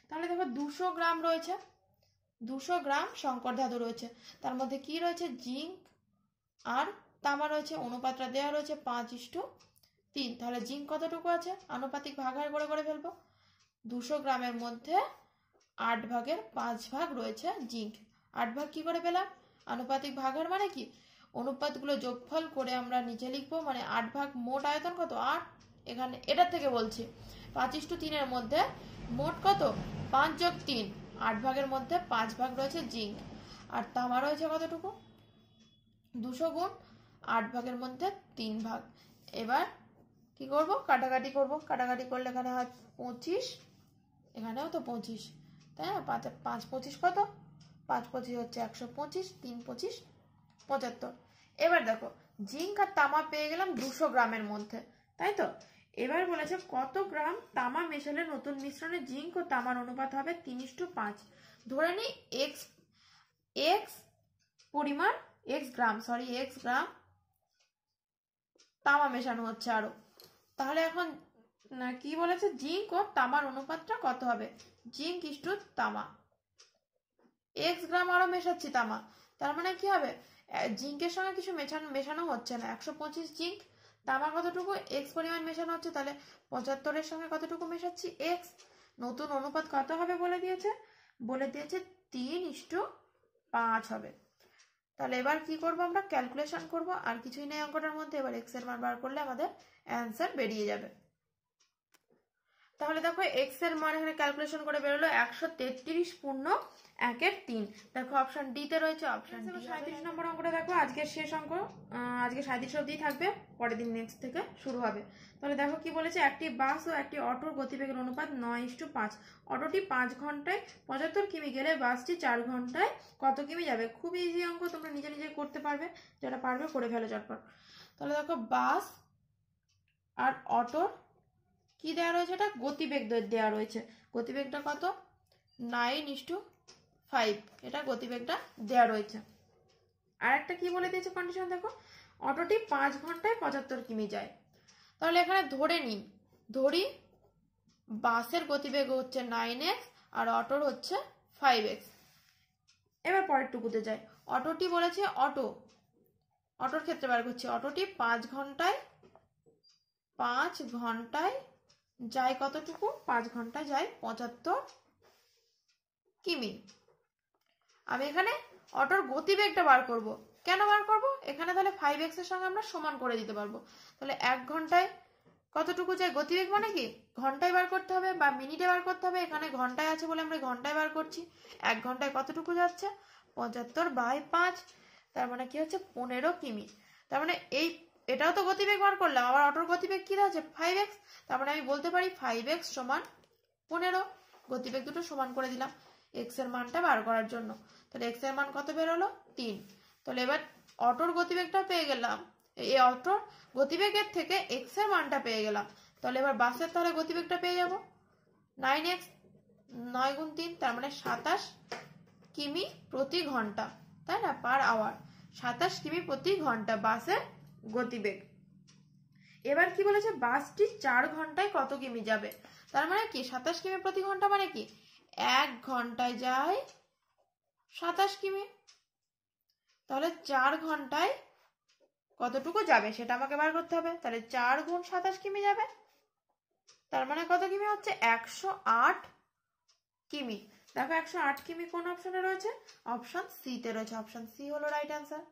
তাহলে দেখো 200 গ্রাম রয়েছে, 200 গ্রাম সংকর ধাতু রয়েছে, তার মধ্যে কি রয়েছে, জিঙ্ক আর তামা রয়েছে। অনুপাতটা দেওয়া রয়েছে 5:3। তাহলে জিঙ্ক কতটুকু আছে, আনুপাতিক ভাগাহার করে ফেলবো। 200 গ্রামের মধ্যে 8 ভাগের 5 ভাগ রয়েছে জিঙ্ক। 8 ভাগ কি করে পেলাম, আনুপাতিক ভাগাহার মানে কি, অনুপাতগুলো যোগফল করে আমরা নিচে লিখবো। মানে 8 ভাগ, মোট আয়তন কত 8, এখানে এটার থেকে বলছি। 5:3 মধ্যে মোট কত 5 যোগ 3, 8 ভাগের মধ্যে 5 ভাগ রয়েছে জিঙ্ক। আর তামা রয়েছে কতটুকু, 200 গুণ 8 ভাগের মধ্যে 3 ভাগ। এবার কি করব, কাটাকাটি করব। কাটাকাটি করলে এখানে হয় 25, এখানেও তো 25, তাই না। 5 5 25 কত, 5 25 হচ্ছে 125, 3 25 75। এবার দেখো জিঙ্ক আর তামা পেয়ে গেলাম 200 গ্রামের মধ্যে, তাই তো। এবার বলেছে কত গ্রাম তামা মেশালে নতুন মিশ্রণে জিঙ্ক ও তামার অনুপাত হবে 3:5। ধরে নিই এক্স পরিমাণ, এক্স গ্রাম তামা মেশানো হচ্ছে আরো। তাহলে এখন কি বলেছে, জিঙ্ক ও তামার অনুপাতটা কত হবে, জিঙ্ক ইস্টু তামা। এক্স গ্রাম আরো মেশাচ্ছি তামা, তার মানে কি হবে, জিঙ্কের সঙ্গে কিছু মেশানো হচ্ছে না। 125 জিঙ্ক, তামা কতটুকু এক্স পরিমাণ মেশানো হচ্ছে, তাহলে 75-এর সঙ্গে কতটুকু মেশাচ্ছি এক্স। নতুন অনুপাত কত হবে বলে দিয়েছে 3:5 হবে। তাহলে এবার কি করব, আমরা ক্যালকুলেশন করব, আর কিছুই নেই অঙ্কটার মধ্যে। এবার এক্স এর মান বার করলে আমাদের অ্যান্সার বেরিয়ে যাবে। তাহলে দেখো এক্স এর মান এখানে ক্যালকুলেশন করে বেরোলো 133.1-3। দেখো অপশন ডি তে রয়েছে, অপশন ডি। 37 নম্বর অঙ্কটা দেখো, আজকের শেষ অঙ্ক। আজকে 37 অবধি থাকবে, পরের দিন নেক্সট থেকে শুরু হবে। তাহলে দেখো কি বলেছে, একটি বাস ও একটি অটোর গতিবেগের অনুপাত 9:5। অটোটি 5 ঘন্টায় 75 কিমি গেলে বাসটি 4 ঘন্টায় কত কিমি যাবে। খুব ইজি অঙ্ক, তোমরা নিজে নিজে করতে পারবে, যারা পারবে করে ফেলো চটপট। তাহলে দেখো বাস আর অটোর কি দেওয়া রয়েছে, এটা গতিবেগ দেওয়া রয়েছে। গতিবেগটা কত 9:5, এটা গতিবেগটা দেওয়া রয়েছে। আর একটা কি বলে দিয়েছে কন্ডিশন দেখো, অটোটি 5 ঘন্টায় 75 কিমি যায়। তাহলে এখানে ধরি বাসের গতিবেগ হচ্ছে 9x আর অটোর হচ্ছে 5x। এবার পরের টুকুতে যাই, অটোটি বলেছে, অটোর ক্ষেত্রে বার করছি। অটোটি 5 ঘন্টায় যায় কতটুকু, 5 ঘন্টায় যায় 75 কিমি। আমি এখানে অটোর গতিবেগটা বার করব। কেন বার করব, এখানে তাহলে 5x এর সঙ্গে আমরা সমান করে দিতে পারবো। তাহলে 1 ঘন্টায় কতটুকু যায়, গতিবেগ মানে কি ঘন্টায় বার করতে হবে বা মিনিটে বার করতে হবে। এখানে ঘন্টায় আছে বলে আমরা ঘন্টায় বার করছি। 1 ঘন্টায় কতটুকু যাচ্ছে, 75/5। তার মানে কি হচ্ছে 15 কিমি। তার মানে এটাও তো গতিবেগ বার করলাম, আবার অটোর গতিবেগ কি আছে 5x। তার মানে আমি বলতে পারি 5x সমান 15। গতিবেগ দুটো সমান করে দিলাম x এর মানটা বার করার জন্য। তাহলে x এর মান কত বেরোলো 3। তাহলে এবার অটোর গতিবেগটা পেয়ে গেলাম, এই অটোর গতিবেগের থেকে x এর মানটা পেয়ে গেলাম। তাহলে এবার বাসের তাহলে গতিবেগটা পেয়ে যাব 9x, 9 গুণ 3 তার মানে 27 কিমি প্রতি ঘন্টা, তাই না, পার আওয়ার। 27 কিমি প্রতি ঘন্টা বাসের গতিবেগ। এবার কি বলেছে বাসটি 4 ঘন্টায় কত কিমি যাবে। তার মানে কি 27 কিমি প্রতি ঘন্টা মানে কি 1 ঘন্টায় যায় 27 কিমি। তাহলে 4 ঘন্টায় কতটুকু যাবে সেটা আমাকে বার করতে হবে। তাহলে 4 গুণ 27 কিমি যাবে, তার মানে কত কিমি হচ্ছে 108 কিমি। দেখো 108 কিমি কোন অপশনে রয়েছে, অপশন সি তে রয়েছে। অপশন সি হলো রাইট অ্যান্সার।